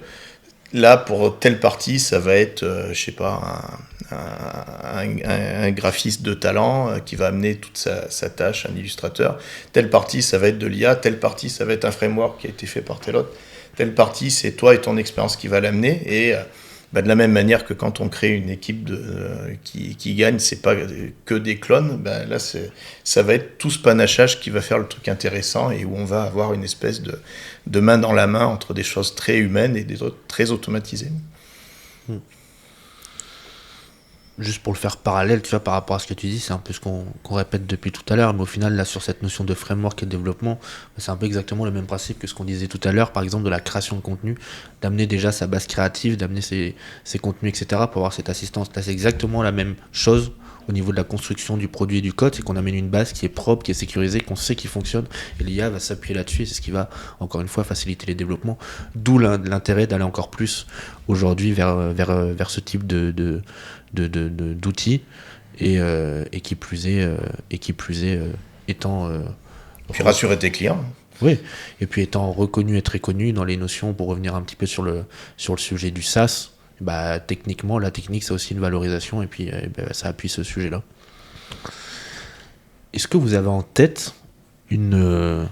S2: Là, pour telle partie, ça va être, je sais pas, un graphiste de talent qui va amener toute sa tâche, un illustrateur. Telle partie, ça va être de l'IA. Telle partie, ça va être un framework qui a été fait par tel autre. Telle partie, c'est toi et ton expérience qui va l'amener. Et de la même manière que quand on crée une équipe qui gagne, c'est pas que des clones. Là, ça va être tout ce panachage qui va faire le truc intéressant et où on va avoir une espèce de main dans la main entre des choses très humaines et des autres très automatisées.
S1: Juste pour le faire parallèle, tu vois, par rapport à ce que tu dis, c'est un peu ce qu'on répète depuis tout à l'heure, mais au final, là, sur cette notion de framework et de développement, c'est un peu exactement le même principe que ce qu'on disait tout à l'heure, par exemple, de la création de contenu, d'amener déjà sa base créative, d'amener ses contenus, etc., pour avoir cette assistance. Là, c'est exactement la même chose au niveau de la construction du produit et du code, c'est qu'on amène une base qui est propre, qui est sécurisée, qu'on sait qui fonctionne, et l'IA va s'appuyer là-dessus, et c'est ce qui va, encore une fois, faciliter les développements, d'où l'intérêt d'aller encore plus, aujourd'hui, vers ce type d'outils et qui plus est étant
S2: puis rassurer tes clients.
S1: Oui, et puis étant reconnu et très connu dans les notions, pour revenir un petit peu sur le sujet du SaaS, techniquement la technique c'est aussi une valorisation et puis ça appuie ce sujet là. Est-ce que vous avez en tête une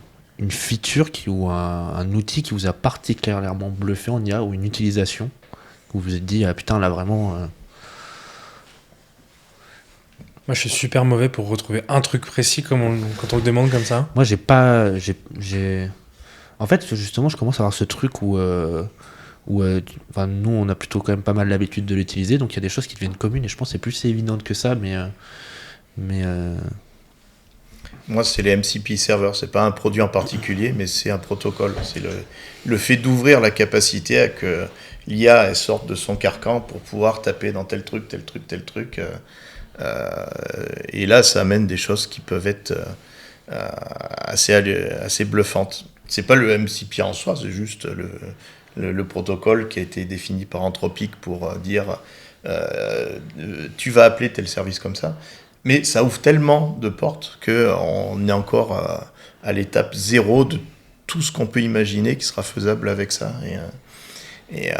S1: feature ou un outil qui vous a particulièrement bluffé en IA, ou une utilisation où vous vous êtes dit putain là vraiment
S3: Moi, je suis super mauvais pour retrouver un truc précis quand on le demande comme ça.
S1: Moi, En fait, justement, je commence à avoir ce truc où nous, on a plutôt quand même pas mal l'habitude de l'utiliser, donc il y a des choses qui deviennent communes, et je pense que c'est plus évident que ça, mais
S2: Moi, c'est les MCP servers. C'est pas un produit en particulier, mais c'est un protocole. C'est le fait d'ouvrir la capacité à que l'IA elle sorte de son carcan pour pouvoir taper dans tel truc. Et là, ça amène des choses qui peuvent être assez bluffantes. C'est pas le MCP en soi, c'est juste le protocole qui a été défini par Anthropic pour dire tu vas appeler tel service comme ça. Mais ça ouvre tellement de portes qu'on est encore à l'étape zéro de tout ce qu'on peut imaginer qui sera faisable avec ça. Et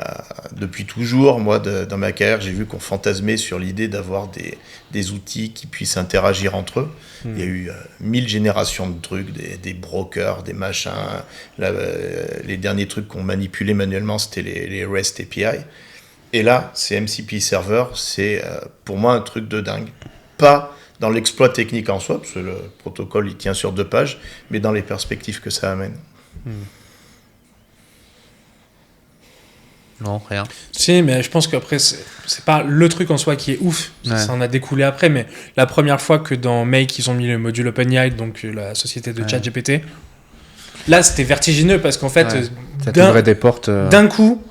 S2: depuis toujours, moi, dans ma carrière, j'ai vu qu'on fantasmait sur l'idée d'avoir des outils qui puissent interagir entre eux. Il y a eu 1000 générations de trucs, des brokers, des machins. Là, les derniers trucs qu'on manipulait manuellement, c'était les REST API. Et là, ces MCP servers, c'est pour moi un truc de dingue. Pas dans l'exploit technique en soi, parce que le protocole, il tient sur 2 pages, mais dans les perspectives que ça amène.
S1: non, rien.
S3: Si, mais je pense qu'après, c'est pas le truc en soi qui est ouf.
S1: Ouais.
S3: Ça en a découlé après, mais la première fois que dans Make, ils ont mis le module OpenAI, donc la société de ChatGPT, là, c'était vertigineux parce qu'en fait,
S1: ça t'ouvrait des portes.
S3: D'un coup,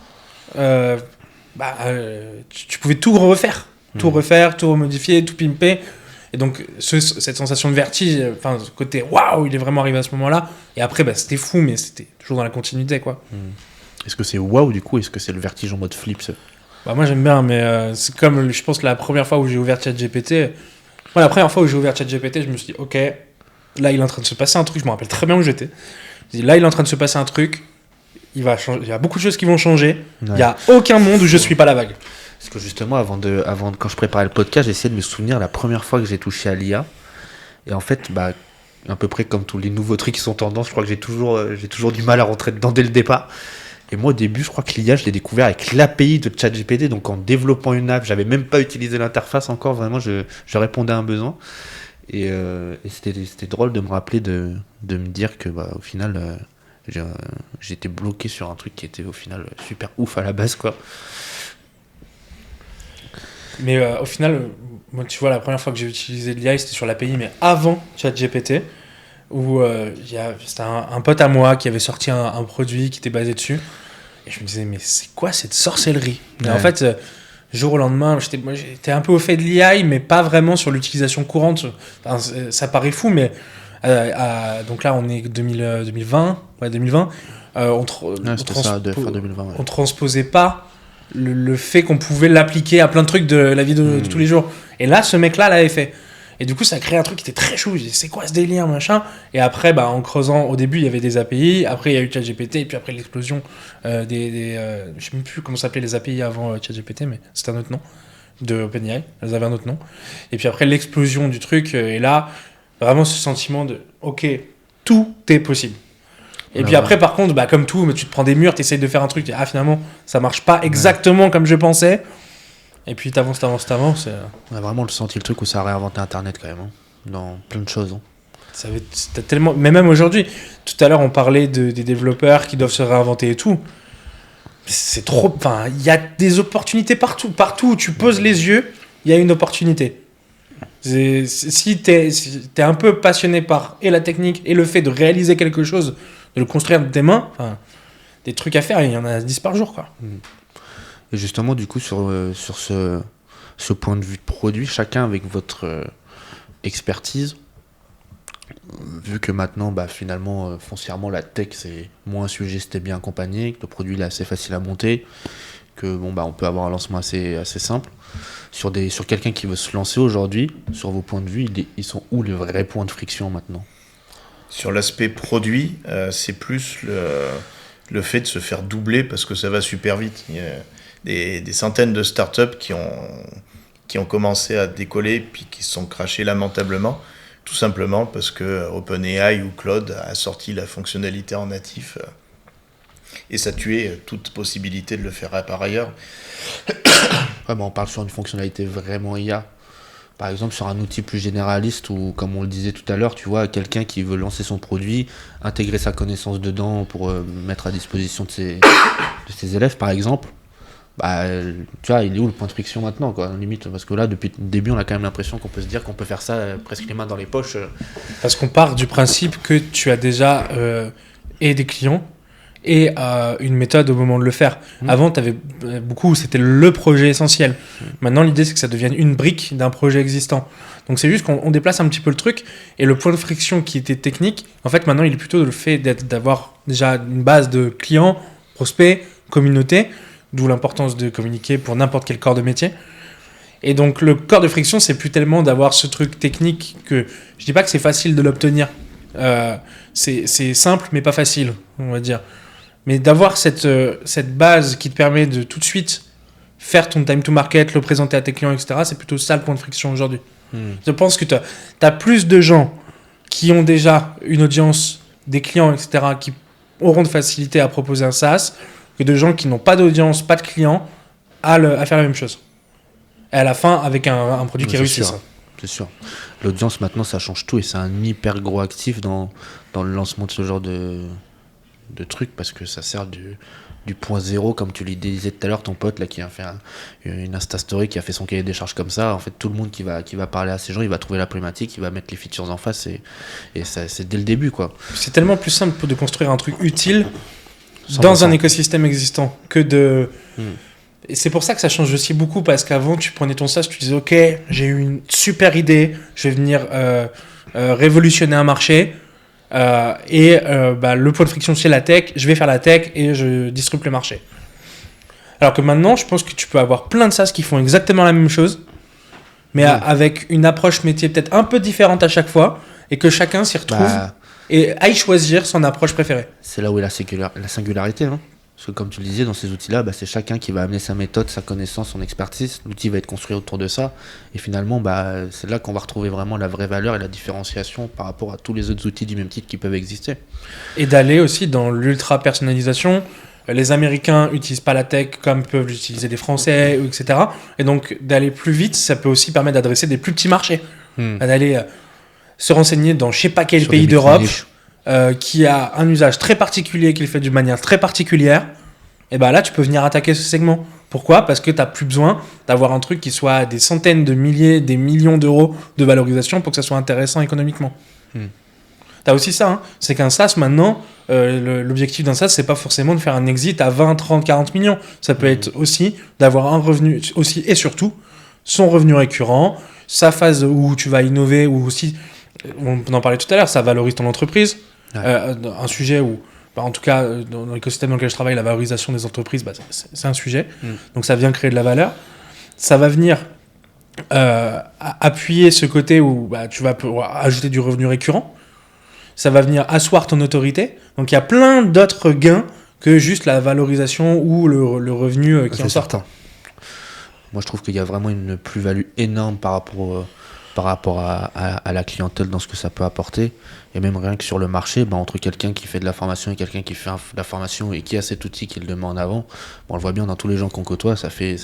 S3: tu pouvais tout refaire. Tout refaire, tout remodifier, tout pimper. Et donc, cette sensation de vertige, enfin, ce côté waouh, il est vraiment arrivé à ce moment-là. Et après, c'était fou, mais c'était toujours dans la continuité, quoi.
S1: Est-ce que c'est waouh du coup? Est-ce que c'est le vertige en mode flip ça?
S3: Moi, j'aime bien, mais c'est comme, je pense, la première fois où j'ai ouvert ChatGPT. La première fois où j'ai ouvert ChatGPT, je me suis dit, ok, là, il est en train de se passer un truc. Je me rappelle très bien où j'étais. Je me dis, là, il est en train de se passer un truc. Il y a beaucoup de choses qui vont changer. Il n'y a aucun monde où je suis pas la vague.
S1: Parce que justement, quand je préparais le podcast, j'essayais de me souvenir la première fois que j'ai touché à l'IA. Et en fait, à peu près comme tous les nouveaux trucs qui sont tendance, je crois que j'ai toujours du mal à rentrer dedans dès le départ. Et moi, au début, je crois que l'IA, je l'ai découvert avec l'API de ChatGPT. Donc, en développant une app, j'avais même pas utilisé l'interface encore. Vraiment, je répondais à un besoin. Et c'était drôle de me rappeler de me dire que, au final, j'étais bloqué sur un truc qui était, au final, super ouf à la base, quoi.
S3: Mais au final, moi, tu vois, la première fois que j'ai utilisé l'IA, c'était sur l'API, mais avant ChatGPT, où c'était un pote à moi qui avait sorti un produit qui était basé dessus. Et je me disais, mais c'est quoi cette sorcellerie? Et en fait, jour au lendemain, j'étais un peu au fait de l'IA, mais pas vraiment sur l'utilisation courante. Enfin, ça paraît fou, mais donc là, on est 2020. Ouais, 2020.
S1: C'était ça, fin 2020. Ouais.
S3: On transposait pas le fait qu'on pouvait l'appliquer à plein de trucs de la vie de tous les jours. Et là, ce mec-là l'avait fait. Et du coup, ça a créé un truc qui était très chou. Je disais, c'est quoi ce délire, machin? Et après, en creusant, au début, il y avait des API. Après, il y a eu ChatGPT. Et puis après, l'explosion je sais même plus comment s'appelaient les API avant ChatGPT, mais c'était un autre nom de OpenAI. Elles avaient un autre nom. Et puis après, l'explosion du truc. Et là, vraiment ce sentiment de, ok, tout est possible. Et puis après, par contre, comme tout, tu te prends des murs, tu essayes de faire un truc, finalement, ça marche pas exactement comme je pensais. Et puis t'avances.
S1: On a vraiment senti le truc où ça a réinventé Internet quand même, hein, dans plein de choses. Hein.
S3: C'était tellement... Mais même aujourd'hui, tout à l'heure, on parlait des développeurs qui doivent se réinventer et tout. C'est trop... Enfin, il y a des opportunités partout. Partout où tu poses les yeux, il y a une opportunité. Si t'es un peu passionné par et la technique et le fait de réaliser quelque chose, de le construire de tes mains, des trucs à faire, il y en a 10 par jour, quoi.
S1: Et justement, du coup, sur ce point de vue de produit, chacun avec votre expertise, vu que maintenant, finalement, foncièrement, la tech, c'est moins un sujet, c'était bien accompagné, que le produit il est assez facile à monter, que on peut avoir un lancement assez simple. Sur quelqu'un qui veut se lancer aujourd'hui, sur vos points de vue, ils sont où les vrais points de friction maintenant?
S2: Sur l'aspect produit, c'est plus le fait de se faire doubler parce que ça va super vite. Il y a des centaines de startups qui ont commencé à décoller puis qui se sont crashées lamentablement, tout simplement parce que OpenAI ou Claude a sorti la fonctionnalité en natif et ça tuait toute possibilité de le faire par ailleurs.
S1: Ouais, on parle sur une fonctionnalité vraiment IA. Par exemple, sur un outil plus généraliste ou, comme on le disait tout à l'heure, tu vois, quelqu'un qui veut lancer son produit, intégrer sa connaissance dedans pour mettre à disposition de ses élèves, par exemple, tu vois, il est où le point de friction maintenant, quoi, limite? Parce que là, depuis le début, on a quand même l'impression qu'on peut se dire qu'on peut faire ça presque les mains dans les poches.
S3: Parce qu'on part du principe que tu as déjà et des clients et une méthode au moment de le faire. Avant, tu avais beaucoup, c'était le projet essentiel. Maintenant, l'idée, c'est que ça devienne une brique d'un projet existant. Donc, c'est juste qu'on déplace un petit peu le truc. Et le point de friction qui était technique, en fait, maintenant, il est plutôt le fait d'avoir déjà une base de clients, prospects, communauté, d'où l'importance de communiquer pour n'importe quel corps de métier. Et donc, le corps de friction, c'est plus tellement d'avoir ce truc technique que... Je dis pas que c'est facile de l'obtenir. C'est simple, mais pas facile, on va dire. Mais d'avoir cette base qui te permet de tout de suite faire ton time to market, le présenter à tes clients, etc., c'est plutôt ça le point de friction aujourd'hui. Je pense que tu as plus de gens qui ont déjà une audience, des clients, etc., qui auront de facilité à proposer un SaaS, que de gens qui n'ont pas d'audience, pas de clients, à faire la même chose. Et à la fin, avec un produit qui réussit.
S1: C'est sûr. L'audience, maintenant, ça change tout et c'est un hyper gros actif dans le lancement de ce genre de truc parce que ça sert du point zéro, comme tu le disais tout à l'heure, ton pote là, qui a fait une Insta Story, qui a fait son cahier des charges comme ça. En fait, tout le monde qui va parler à ces gens, il va trouver la problématique, il va mettre les features en face et ça, c'est dès le début, quoi.
S3: C'est tellement plus simple de construire un truc utile dans un écosystème existant que de... Et c'est pour ça que ça change aussi beaucoup, parce qu'avant, tu prenais ton SaaS, tu disais, ok, j'ai eu une super idée, je vais venir révolutionner un marché, le point de friction, c'est la tech, je vais faire la tech et je disrupte le marché. Alors que maintenant, je pense que tu peux avoir plein de SaaS qui font exactement la même chose, mais avec une approche métier peut-être un peu différente à chaque fois, et que chacun s'y retrouve et aille choisir son approche préférée.
S1: C'est là où est la singularité, hein. Parce que comme tu le disais, dans ces outils-là, c'est chacun qui va amener sa méthode, sa connaissance, son expertise. L'outil va être construit autour de ça. Et finalement, c'est là qu'on va retrouver vraiment la vraie valeur et la différenciation par rapport à tous les autres outils du même type qui peuvent exister.
S3: Et d'aller aussi dans l'ultra-personnalisation. Les Américains n'utilisent pas la tech comme peuvent l'utiliser les Français, etc. Et donc, d'aller plus vite, ça peut aussi permettre d'adresser des plus petits marchés. D'aller se renseigner dans je ne sais pas quel pays d'Europe. Qui a un usage très particulier, qui le fait d'une manière très particulière, et là tu peux venir attaquer ce segment. Pourquoi ? Parce que tu n'as plus besoin d'avoir un truc qui soit à des centaines de milliers, des millions d'euros de valorisation pour que ça soit intéressant économiquement. T'as aussi ça, hein. C'est qu'un SaaS maintenant, l'objectif d'un SaaS, c'est pas forcément de faire un exit à 20, 30, 40 millions. Ça peut être aussi d'avoir un revenu, aussi et surtout, son revenu récurrent, sa phase où tu vas innover, ou aussi, on en parlait tout à l'heure, ça valorise ton entreprise.
S1: Ouais.
S3: Un sujet où, en tout cas, dans l'écosystème dans lequel je travaille, la valorisation des entreprises, c'est un sujet. Donc ça vient créer de la valeur. Ça va venir appuyer ce côté où tu vas pouvoir ajouter du revenu récurrent. Ça va venir asseoir ton autorité. Donc il y a plein d'autres gains que juste la valorisation ou le revenu qui en sort.
S1: Certain. Moi, je trouve qu'il y a vraiment une plus-value énorme par rapport à la clientèle dans ce que ça peut apporter. Et même rien que sur le marché, entre quelqu'un qui fait de la formation et quelqu'un qui fait de la formation et qui a cet outil qu'il le met en avant, on le voit bien dans tous les gens qu'on côtoie, ça fait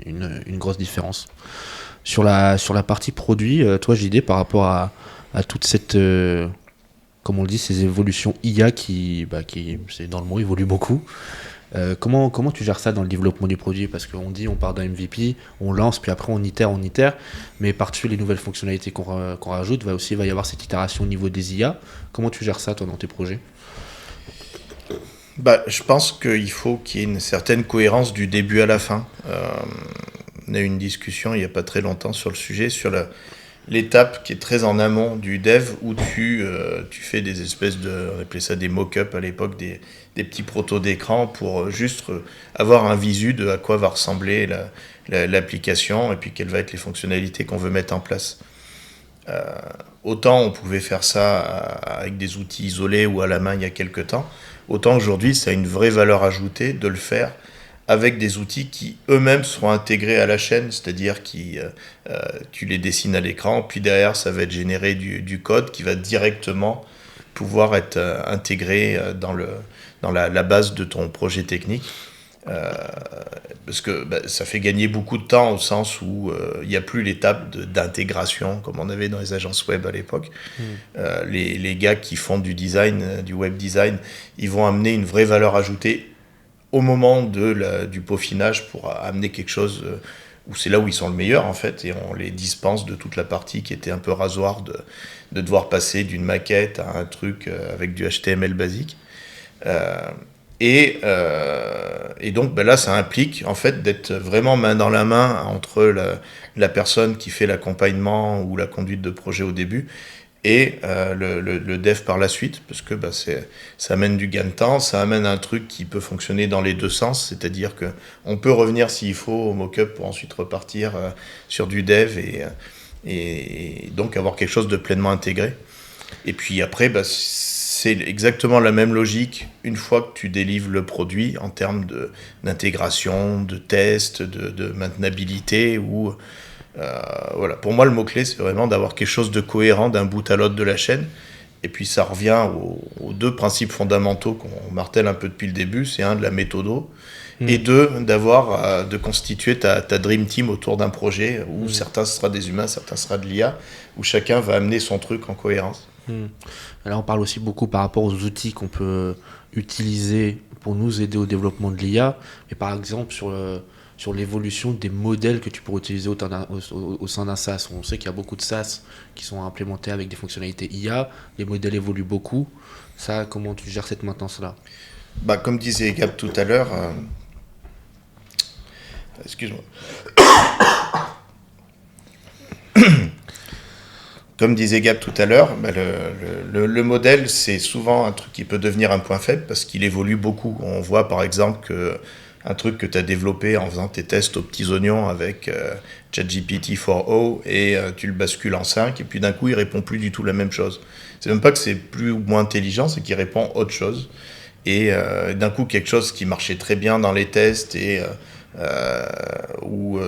S1: une grosse différence. Sur la partie produit, toi, JD, par rapport à toute cette... comme on le dit, ces évolutions IA qui c'est dans le mot, évoluent beaucoup. Comment tu gères ça dans le développement du produit? Parce qu'on dit, on part d'un MVP, on lance, puis après on itère, mais par-dessus les nouvelles fonctionnalités qu'on rajoute, va y avoir cette itération au niveau des IA. Comment tu gères ça, toi, dans tes projets?
S2: Je pense qu'il faut qu'il y ait une certaine cohérence du début à la fin. On a eu une discussion il n'y a pas très longtemps sur le sujet, sur l'étape qui est très en amont du dev, où tu fais des espèces on appelait ça des mock-ups à l'époque, des petits protos d'écran pour juste avoir un visu de à quoi va ressembler l'application et puis quelles vont être les fonctionnalités qu'on veut mettre en place. Autant on pouvait faire ça avec des outils isolés ou à la main il y a quelques temps, autant aujourd'hui ça a une vraie valeur ajoutée de le faire avec des outils qui eux-mêmes seront intégrés à la chaîne, c'est-à-dire tu les dessines à l'écran, puis derrière ça va être généré du code qui va directement pouvoir être intégré dans la base de ton projet technique. Parce que ça fait gagner beaucoup de temps au sens où il n'y a plus l'étape d'intégration comme on avait dans les agences web à l'époque. Les gars qui font du design, du web design, ils vont amener une vraie valeur ajoutée au moment du peaufinage pour amener quelque chose où c'est là où ils sont le meilleur en fait, et on les dispense de toute la partie qui était un peu rasoir de devoir passer d'une maquette à un truc avec du HTML basique. Et donc là ça implique en fait d'être vraiment main dans la main entre la personne qui fait l'accompagnement ou la conduite de projet au début et le dev par la suite, parce que ça amène du gain de temps, ça amène un truc qui peut fonctionner dans les deux sens, c'est-à-dire qu'on peut revenir s'il faut au mock-up pour ensuite repartir sur du dev et donc avoir quelque chose de pleinement intégré. Et puis après, c'est exactement la même logique une fois que tu délivres le produit en termes d'intégration, de test, de maintenabilité ou... voilà. Pour moi, le mot-clé, c'est vraiment d'avoir quelque chose de cohérent d'un bout à l'autre de la chaîne. Et puis, ça revient aux deux principes fondamentaux qu'on martèle un peu depuis le début. C'est un, de la méthodo, et deux, de constituer ta Dream Team autour d'un projet où certains sera des humains, certains sera de l'IA, où chacun va amener son truc en cohérence.
S1: Là, on parle aussi beaucoup par rapport aux outils qu'on peut utiliser pour nous aider au développement de l'IA. Mais par exemple, sur l'évolution des modèles que tu pourrais utiliser au sein d'un SaaS. On sait qu'il y a beaucoup de SaaS qui sont implémentés avec des fonctionnalités IA. Les modèles évoluent beaucoup. Ça, comment tu gères cette maintenance-là?
S2: Comme disait Gab tout à l'heure... Excuse-moi. Comme disait Gab tout à l'heure, le modèle, c'est souvent un truc qui peut devenir un point faible parce qu'il évolue beaucoup. On voit par exemple qu'un truc que tu as développé en faisant tes tests aux petits oignons avec ChatGPT 4o et tu le bascules en 5 et puis d'un coup il répond plus du tout la même chose. C'est même pas que c'est plus ou moins intelligent, c'est qu'il répond autre chose. Et d'un coup quelque chose qui marchait très bien dans les tests et où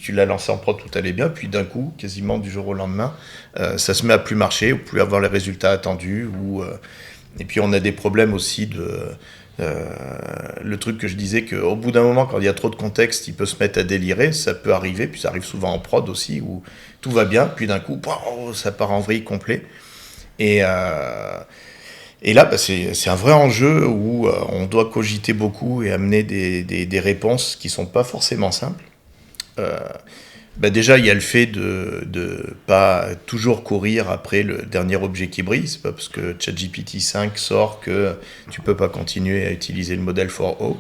S2: tu l'as lancé en prod, tout allait bien, puis d'un coup, quasiment du jour au lendemain, ça se met à plus marcher, ou plus avoir les résultats attendus, et puis on a des problèmes aussi le truc que je disais, qu'au bout d'un moment, quand il y a trop de contexte, il peut se mettre à délirer, ça peut arriver, puis ça arrive souvent en prod aussi, où tout va bien, puis d'un coup, ça part en vrille complet. Et là, c'est un vrai enjeu où on doit cogiter beaucoup et amener des réponses qui ne sont pas forcément simples. Déjà, il y a le fait de pas toujours courir après le dernier objet qui brille. C'est pas parce que ChatGPT 5 sort que tu peux pas continuer à utiliser le modèle 4o.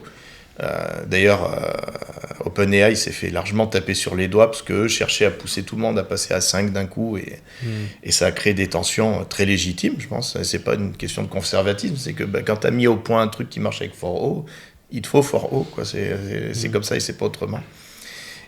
S2: D'ailleurs, OpenAI s'est fait largement taper sur les doigts parce qu'eux cherchaient à pousser tout le monde à passer à 5 d'un coup et ça a créé des tensions très légitimes, je pense. C'est pas une question de conservatisme, c'est que quand tu as mis au point un truc qui marche avec 4o, il te faut 4o, quoi. C'est comme ça et c'est pas autrement.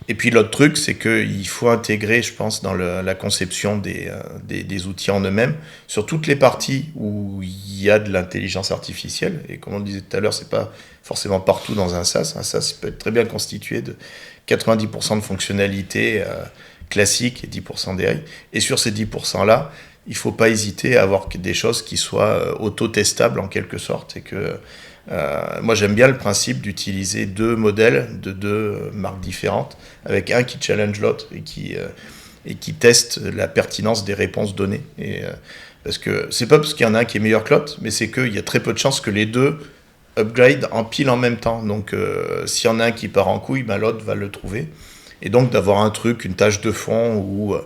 S2: Et puis l'autre truc, c'est qu'il faut intégrer, je pense, dans la conception des outils en eux-mêmes, sur toutes les parties où il y a de l'intelligence artificielle. Et comme on le disait tout à l'heure, c'est pas forcément partout dans un SaaS. Un SaaS peut être très bien constitué de 90% de fonctionnalités classiques et 10% d'AI. Et sur ces 10%-là, il faut pas hésiter à avoir des choses qui soient auto-testables en quelque sorte. Et que moi, j'aime bien le principe d'utiliser 2 modèles de 2 marques différentes, avec un qui challenge l'autre et qui teste la pertinence des réponses données. Parce que c'est pas parce qu'il y en a un qui est meilleur que l'autre, mais c'est qu'il y a très peu de chances que les deux upgrade en pile en même temps. Donc, s'il y en a un qui part en couille, l'autre va le trouver. Et donc, d'avoir un truc, une tâche de fond, ou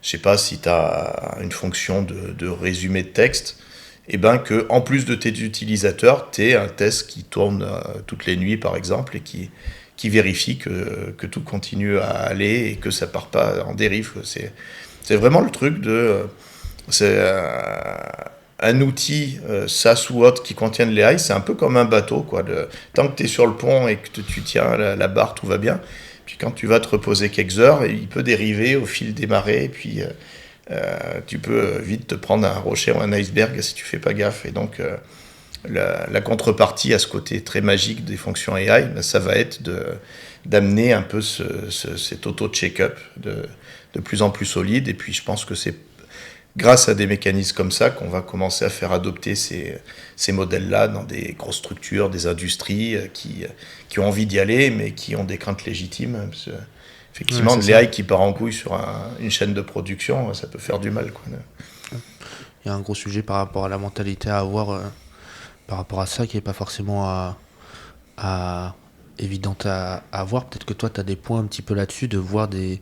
S2: je sais pas si tu as une fonction de résumé de texte, et que en plus de tes utilisateurs, tu aies un test qui tourne toutes les nuits, par exemple, et qui vérifie que tout continue à aller et que ça part pas en dérive. C'est vraiment le truc c'est un outil SaaS ou autre qui contient de l'AI, c'est un peu comme un bateau, quoi. Tant que tu es sur le pont et que tu tiens la barre, tout va bien. Puis quand tu vas te reposer quelques heures, il peut dériver au fil des marées, et puis tu peux vite te prendre un rocher ou un iceberg si tu fais pas gaffe. Et donc la contrepartie à ce côté très magique des fonctions AI, ça va être d'amener un peu cet auto-check-up de plus en plus solide. Et puis je pense que c'est grâce à des mécanismes comme ça qu'on va commencer à faire adopter ces modèles-là dans des grosses structures, des industries qui ont envie d'y aller, mais qui ont des craintes légitimes. Parce que, effectivement, de l'AI qui part en couille sur une chaîne de production, ça peut faire du mal, quoi.
S1: Il y a un gros sujet par rapport à la mentalité à avoir par rapport à ça qui n'est pas forcément évidente à avoir. Peut-être que toi, tu as des points un petit peu là-dessus, de voir des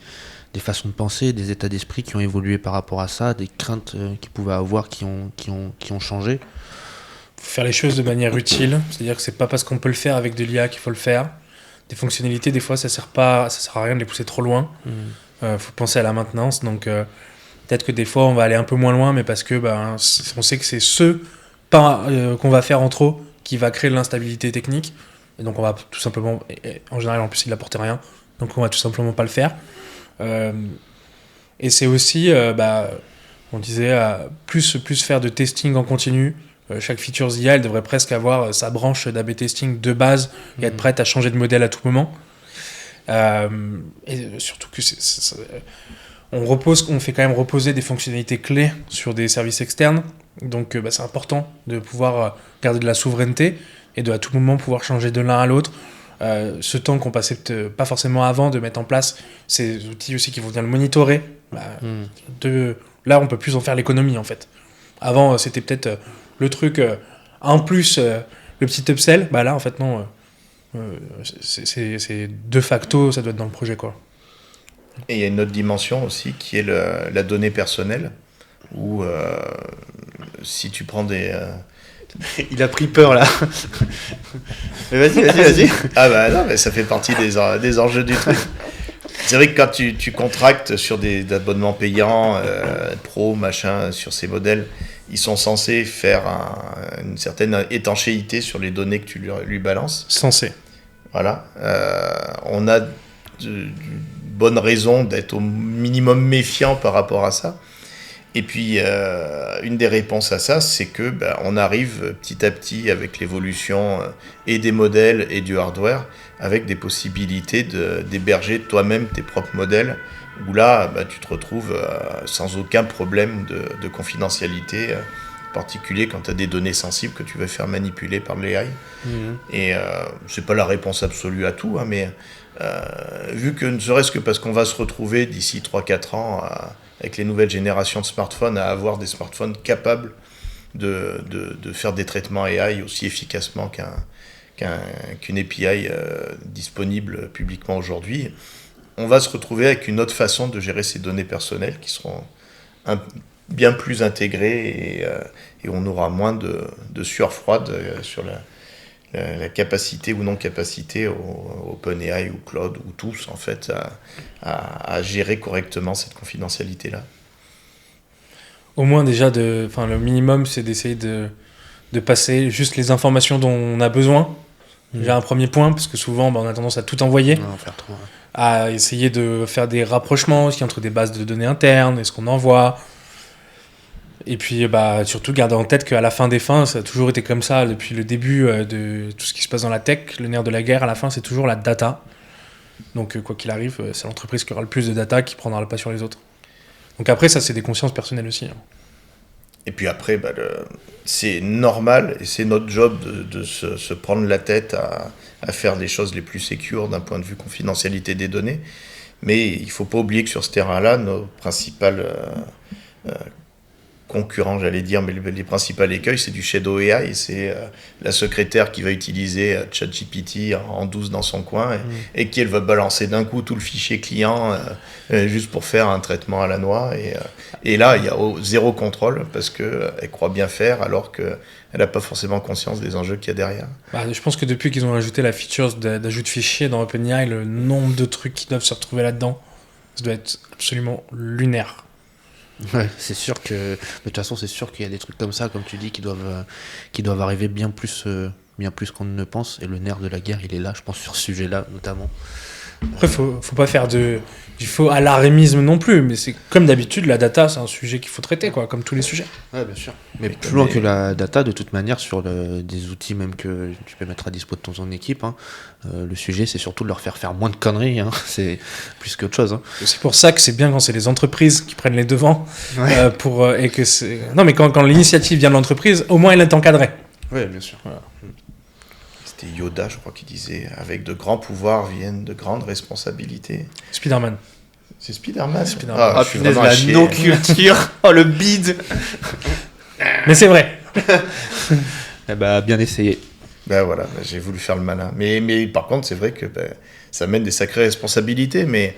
S1: façons de penser, des états d'esprit qui ont évolué par rapport à ça, des craintes qu'ils pouvaient avoir qui ont changé.
S3: Faire les choses de manière utile, c'est-à-dire que c'est pas parce qu'on peut le faire avec de l'IA qu'il faut le faire. Des fonctionnalités, des fois, ça sert à rien de les pousser trop loin. Faut penser à la maintenance, donc peut-être que des fois, on va aller un peu moins loin, mais parce que on sait que c'est qu'on va faire en trop qui va créer de l'instabilité technique, et donc on va tout simplement, en général, en plus, il n'apporte rien, donc on va tout simplement pas le faire. Et c'est aussi, on disait, plus faire de testing en continu. Chaque feature IA, elle devrait presque avoir sa branche d'A/B testing de base et être prête à changer de modèle à tout moment. Et surtout que on fait quand même reposer des fonctionnalités clés sur des services externes. Donc c'est important de pouvoir garder de la souveraineté et de à tout moment pouvoir changer de l'un à l'autre. Ce temps qu'on passait pas forcément avant de mettre en place ces outils aussi qui vont venir le monitorer. Là, on peut plus en faire l'économie, en fait. Avant, c'était peut-être le truc en plus, le petit upsell. Là, en fait, non. C'est de facto, ça doit être dans le projet, quoi.
S2: Et il y a une autre dimension aussi qui est la donnée personnelle, où si tu prends des...
S1: Il a pris peur là.
S2: Mais vas-y. Ah non, mais ça fait partie des enjeux du truc. C'est vrai que quand tu contractes sur des abonnements payants, pro, machin, sur ces modèles, ils sont censés faire une certaine étanchéité sur les données que tu lui balances.
S3: Censé.
S2: Voilà. On a de bonnes raisons d'être au minimum méfiant par rapport à ça. Et puis, une des réponses à ça, c'est que on arrive petit à petit avec l'évolution et des modèles et du hardware, avec des possibilités d'héberger toi-même tes propres modèles, où là, tu te retrouves sans aucun problème de confidentialité, en particulier quand tu as des données sensibles que tu veux faire manipuler par l'AI. Et c'est pas la réponse absolue à tout, mais vu que ne serait-ce que parce qu'on va se retrouver d'ici 3-4 ans avec les nouvelles générations de smartphones à avoir des smartphones capables de faire des traitements AI aussi efficacement qu'une API disponible publiquement aujourd'hui, on va se retrouver avec une autre façon de gérer ces données personnelles qui seront bien plus intégrées et on aura moins de sueur froide sur la capacité ou non capacité au OpenAI ou Claude ou tous en fait à gérer correctement cette confidentialité-là.
S3: Au moins déjà, le minimum, c'est d'essayer de passer juste les informations dont on a besoin. Déjà un premier point, parce que souvent on a tendance à tout envoyer, à essayer de faire des rapprochements aussi entre des bases de données internes et ce qu'on envoie. Et puis surtout garder en tête qu'à la fin des fins, ça a toujours été comme ça depuis le début de tout ce qui se passe dans la tech. Le nerf de la guerre à la fin, c'est toujours la data. Donc quoi qu'il arrive, c'est l'entreprise qui aura le plus de data qui prendra le pas sur les autres. Donc après, ça c'est des consciences personnelles aussi.
S2: Et puis après, c'est normal et c'est notre job de se prendre la tête à faire des choses les plus sécures d'un point de vue confidentialité des données. Mais il ne faut pas oublier que sur ce terrain-là, nos principales concurrents, j'allais dire, mais les principaux écueils, c'est du shadow AI, c'est la secrétaire qui va utiliser ChatGPT en 12 dans son coin et qui elle va balancer d'un coup tout le fichier client juste pour faire un traitement à la noix. Et là, il y a zéro contrôle parce qu'elle croit bien faire alors qu'elle n'a pas forcément conscience des enjeux qu'il y a derrière.
S3: Je pense que depuis qu'ils ont ajouté la feature d'ajout de fichiers dans OpenAI, le nombre de trucs qui doivent se retrouver là-dedans, ça doit être absolument lunaire.
S1: Ouais, c'est sûr que de toute façon c'est sûr qu'il y a des trucs comme ça, comme tu dis, qui doivent arriver bien plus qu'on ne pense, et le nerf de la guerre il est là, je pense, sur ce sujet-là notamment.
S3: Après faut pas faire du faux alarmisme non plus, mais c'est comme d'habitude, la data c'est un sujet qu'il faut traiter, quoi, comme tous les sujets.
S1: Ouais, bien sûr. Mais plus loin que la data, de toute manière, sur des outils même que tu peux mettre à dispo de ton équipe, le sujet c'est surtout de leur faire moins de conneries, c'est plus qu'autre chose.
S3: C'est pour ça que c'est bien quand c'est les entreprises qui prennent les devants,
S1: ouais.
S3: et que c'est... Non, mais quand l'initiative vient de l'entreprise, au moins elle est encadrée.
S1: Oui, bien sûr.
S3: Voilà.
S2: C'était Yoda, je crois, qui disait « Avec de grands pouvoirs viennent de grandes responsabilités ».
S3: Spider-Man.
S2: C'est Spider-Man.
S1: Ah, punaise, la no-culture. Oh, le bide.
S3: Mais c'est vrai.
S1: Bien essayé.
S2: Voilà, j'ai voulu faire le malin. Mais par contre, c'est vrai que ça mène des sacrées responsabilités. Mais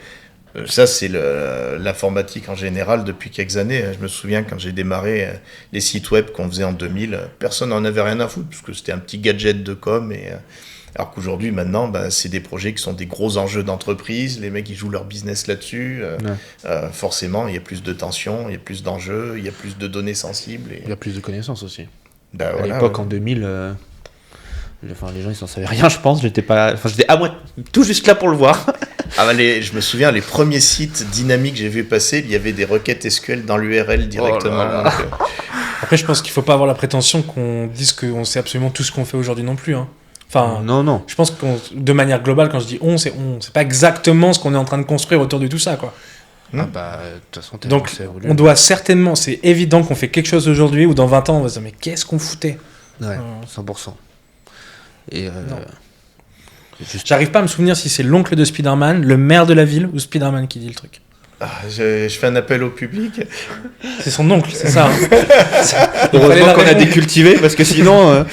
S2: ça, c'est l'informatique en général depuis quelques années. Je me souviens quand j'ai démarré les sites web qu'on faisait en 2000, personne n'en avait rien à foutre, parce que c'était un petit gadget de com. Alors qu'aujourd'hui, maintenant, c'est des projets qui sont des gros enjeux d'entreprise. Les mecs, ils jouent leur business là-dessus. Forcément, il y a plus de tensions, il y a plus d'enjeux, il y a plus de données sensibles.
S1: Il y a plus de connaissances aussi.
S2: À
S1: l'époque, en 2000... les gens ils s'en savaient rien, je pense. J'étais à moi tout juste là pour le voir.
S2: Je me souviens, les premiers sites dynamiques que j'ai vu passer, il y avait des requêtes SQL dans l'URL directement.
S1: Oh là.
S3: Après, je pense qu'il ne faut pas avoir la prétention qu'on dise qu'on sait absolument tout ce qu'on fait aujourd'hui non plus. Enfin,
S1: non.
S3: Je pense que de manière globale, quand je dis on, c'est pas exactement ce qu'on est en train de construire autour de tout ça, quoi.
S1: De toute façon,
S3: donc, on doit certainement, c'est évident qu'on fait quelque chose aujourd'hui ou dans 20 ans, on va se dire, mais qu'est-ce qu'on foutait ?
S1: Ouais, 100%. Et
S3: j'arrive pas à me souvenir si c'est l'oncle de Spider-Man, le maire de la ville ou Spider-Man qui dit le truc.
S2: Je fais un appel au public.
S3: C'est son oncle, c'est ça.
S1: Heureusement qu'on a décultivé, parce que sinon...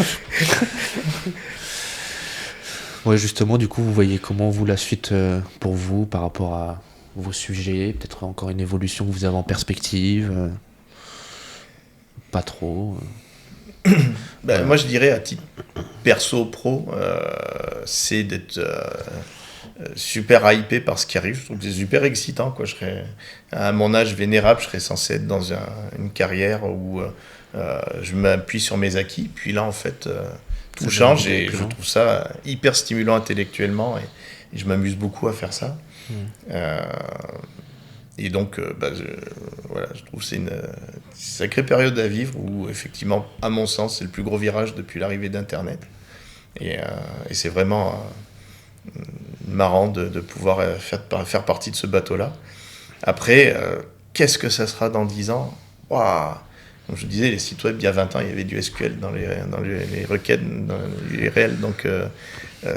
S1: Ouais, justement, du coup, vous voyez comment vous la suite pour vous par rapport à vos sujets, peut-être encore une évolution que vous avez en perspective, pas trop.
S2: Moi, je dirais à titre perso pro, c'est d'être super hypé par ce qui arrive. Je trouve que c'est super excitant, quoi. À mon âge vénérable, je serais censé être dans une carrière où je m'appuie sur mes acquis. Puis là, en fait, tout change et je trouve ça hyper stimulant intellectuellement et je m'amuse beaucoup à faire ça. Et donc, je trouve que c'est une sacrée période à vivre où, effectivement, à mon sens, c'est le plus gros virage depuis l'arrivée d'Internet. Et c'est vraiment marrant de pouvoir faire partie de ce bateau-là. Après, qu'est-ce que ça sera dans 10 ans ? Waouh ! Comme je disais, les sites web, il y a 20 ans, il y avait du SQL dans les requêtes, dans les URL. Donc,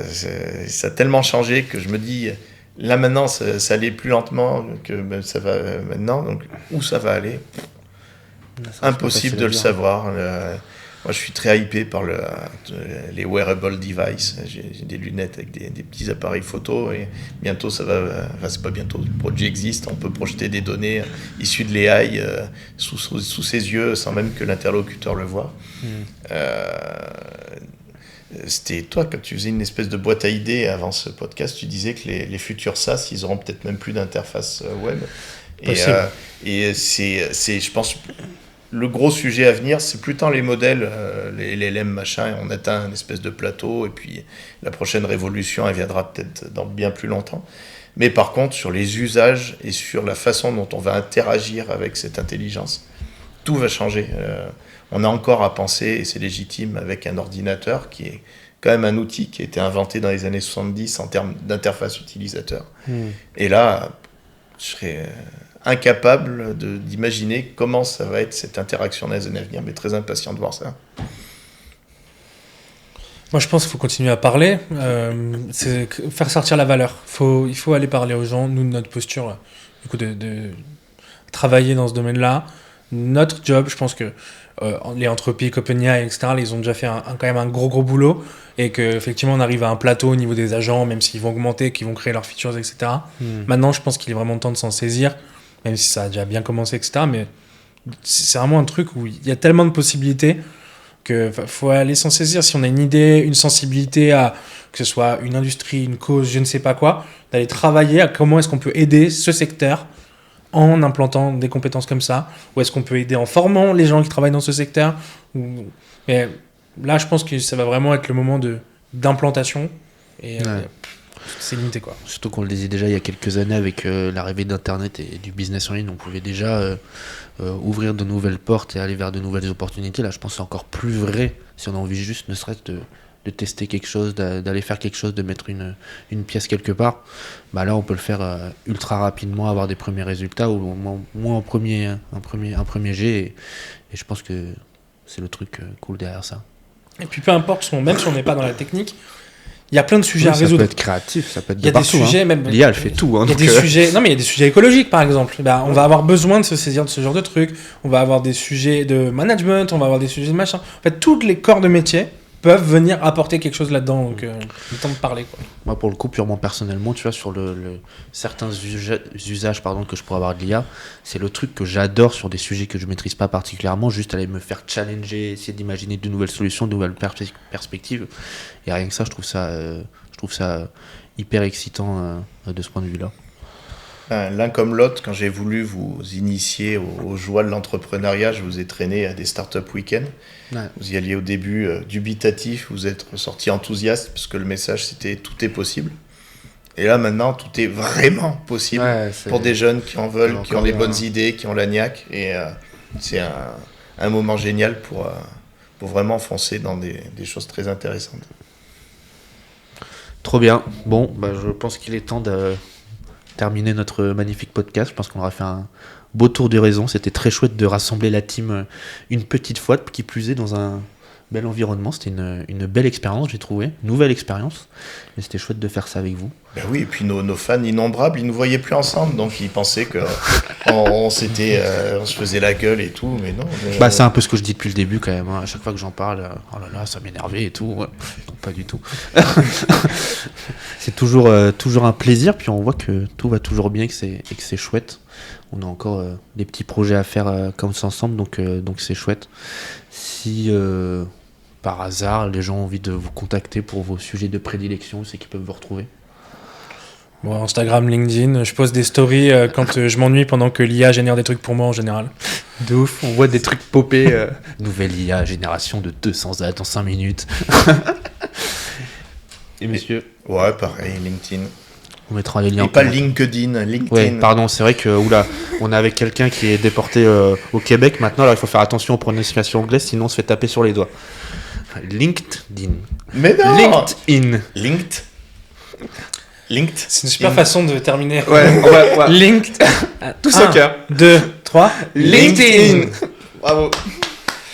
S2: ça a tellement changé que je me dis... Là, maintenant, ça allait plus lentement que ça va maintenant. Donc, où ça va aller ? Impossible de le savoir. Moi, je suis très hypé par les wearable devices. J'ai des lunettes avec des petits appareils photo et bientôt ça va. Enfin, c'est pas bientôt. Le produit existe. On peut projeter des données issues de l'AI sous ses yeux sans même que l'interlocuteur le voit. C'était toi, quand tu faisais une espèce de boîte à idées avant ce podcast, tu disais que les futurs SaaS, ils auront peut-être même plus d'interface web. Et c'est, je pense, le gros sujet à venir, c'est plus tant les modèles, les LLM machin, on atteint une espèce de plateau, et puis la prochaine révolution, elle viendra peut-être dans bien plus longtemps. Mais par contre, sur les usages et sur la façon dont on va interagir avec cette intelligence, tout va changer. On a encore à penser, et c'est légitime, avec un ordinateur qui est quand même un outil qui a été inventé dans les années 70 en termes d'interface utilisateur. Et là, je serais incapable d'imaginer comment ça va être cette interaction dans les années à venir, mais très impatient de voir ça.
S3: Moi, je pense qu'il faut continuer à parler, c'est faire sortir la valeur. Il faut aller parler aux gens. Nous, notre posture, du coup, de travailler dans ce domaine-là, notre job, je pense que les Anthropic, OpenAI, etc., ils ont déjà fait quand même un gros boulot, et qu'effectivement on arrive à un plateau au niveau des agents, même s'ils vont augmenter, qu'ils vont créer leurs features, etc. Maintenant, je pense qu'il est vraiment temps de s'en saisir, même si ça a déjà bien commencé, etc. Mais c'est vraiment un truc où il y a tellement de possibilités qu'il faut aller s'en saisir. Si on a une idée, une sensibilité à que ce soit une industrie, une cause, je ne sais pas quoi, d'aller travailler à comment est-ce qu'on peut aider ce secteur en implantant des compétences comme ça, ou est-ce qu'on peut aider en formant les gens qui travaillent dans ce secteur. Mais là, je pense que ça va vraiment être le moment d'implantation, et c'est limité, quoi.
S1: Surtout qu'on le disait déjà il y a quelques années avec l'arrivée d'Internet et du business en ligne, on pouvait déjà ouvrir de nouvelles portes et aller vers de nouvelles opportunités. Là, je pense que c'est encore plus vrai si on a envie juste, ne serait-ce de tester quelque chose, d'aller faire quelque chose, de mettre une pièce quelque part. Bah là, on peut le faire ultra rapidement, avoir des premiers résultats, ou au moins un premier jet, et je pense que c'est le truc cool derrière ça.
S3: Et puis peu importe, même si on n'est pas dans la technique, il y a plein de sujets à résoudre.
S1: Ça peut être créatif, ça peut être de partout. Il y a des sujets, même. L'IA, elle fait tout.
S3: Il y a des sujets. Non, mais il y a des sujets écologiques, par exemple. On va avoir besoin de se saisir de ce genre de trucs. On va avoir des sujets de management. On va avoir des sujets de machin. En fait, toutes les corps de métier peuvent venir apporter quelque chose là-dedans. Donc, le temps de parler, quoi.
S1: Moi, pour le coup, purement personnellement, tu vois, sur certains usages que je pourrais avoir de l'IA, c'est le truc que j'adore sur des sujets que je maîtrise pas particulièrement, juste aller me faire challenger, essayer d'imaginer de nouvelles solutions, de nouvelles perspectives. Et rien que ça, je trouve ça hyper excitant de ce point de vue-là.
S2: L'un comme l'autre, quand j'ai voulu vous initier aux joies de l'entrepreneuriat, je vous ai traîné à des startup week-ends. Ouais. Vous y alliez au début dubitatif, vous êtes ressorti enthousiaste parce que le message c'était tout est possible. Et là maintenant, tout est vraiment possible pour des jeunes qui en veulent, qui ont les bonnes idées, qui ont la niaque. Et c'est un moment génial pour vraiment foncer dans des choses très intéressantes.
S1: Trop bien. Bon, je pense qu'il est temps de terminer notre magnifique podcast. Je pense qu'on aura fait un beau tour d'horizon. C'était très chouette de rassembler la team une petite fois, qui plus est dans un bel environnement. C'était une belle expérience, j'ai trouvé. Nouvelle expérience. Et c'était chouette de faire ça avec vous.
S2: Ben oui, et puis nos fans innombrables, ils nous voyaient plus ensemble, donc ils pensaient que on se faisait la gueule et tout, mais non.
S1: C'est un peu ce que je dis depuis le début quand même. Hein. À chaque fois que j'en parle, oh là là, ça m'énervait et tout. Ouais. Non, pas du tout. C'est toujours un plaisir, puis on voit que tout va toujours bien et que c'est chouette. On a encore des petits projets à faire comme ça ensemble, donc c'est chouette. Si par hasard les gens ont envie de vous contacter pour vos sujets de prédilection, c'est qu'ils peuvent vous retrouver.
S3: Bon, Instagram, LinkedIn, je poste des stories quand je m'ennuie pendant que l'IA génère des trucs pour moi en général.
S1: De ouf, on voit des trucs popper. Nouvelle IA, génération de 200 ads en 5 minutes. Et monsieur ?
S2: Ouais, pareil, LinkedIn.
S1: On mettra les liens.
S2: Et pas LinkedIn.
S1: Ouais, pardon, c'est vrai que on est avec quelqu'un qui est déporté au Québec maintenant, alors il faut faire attention aux prononciations anglaises, sinon on se fait taper sur les doigts. LinkedIn.
S2: Mais non.
S1: LinkedIn.
S2: Linked.
S3: C'est une super façon de terminer.
S1: Ouais.
S3: Linked.
S1: Tous au cœur.
S3: 2, 3.
S1: LinkedIn. Bravo.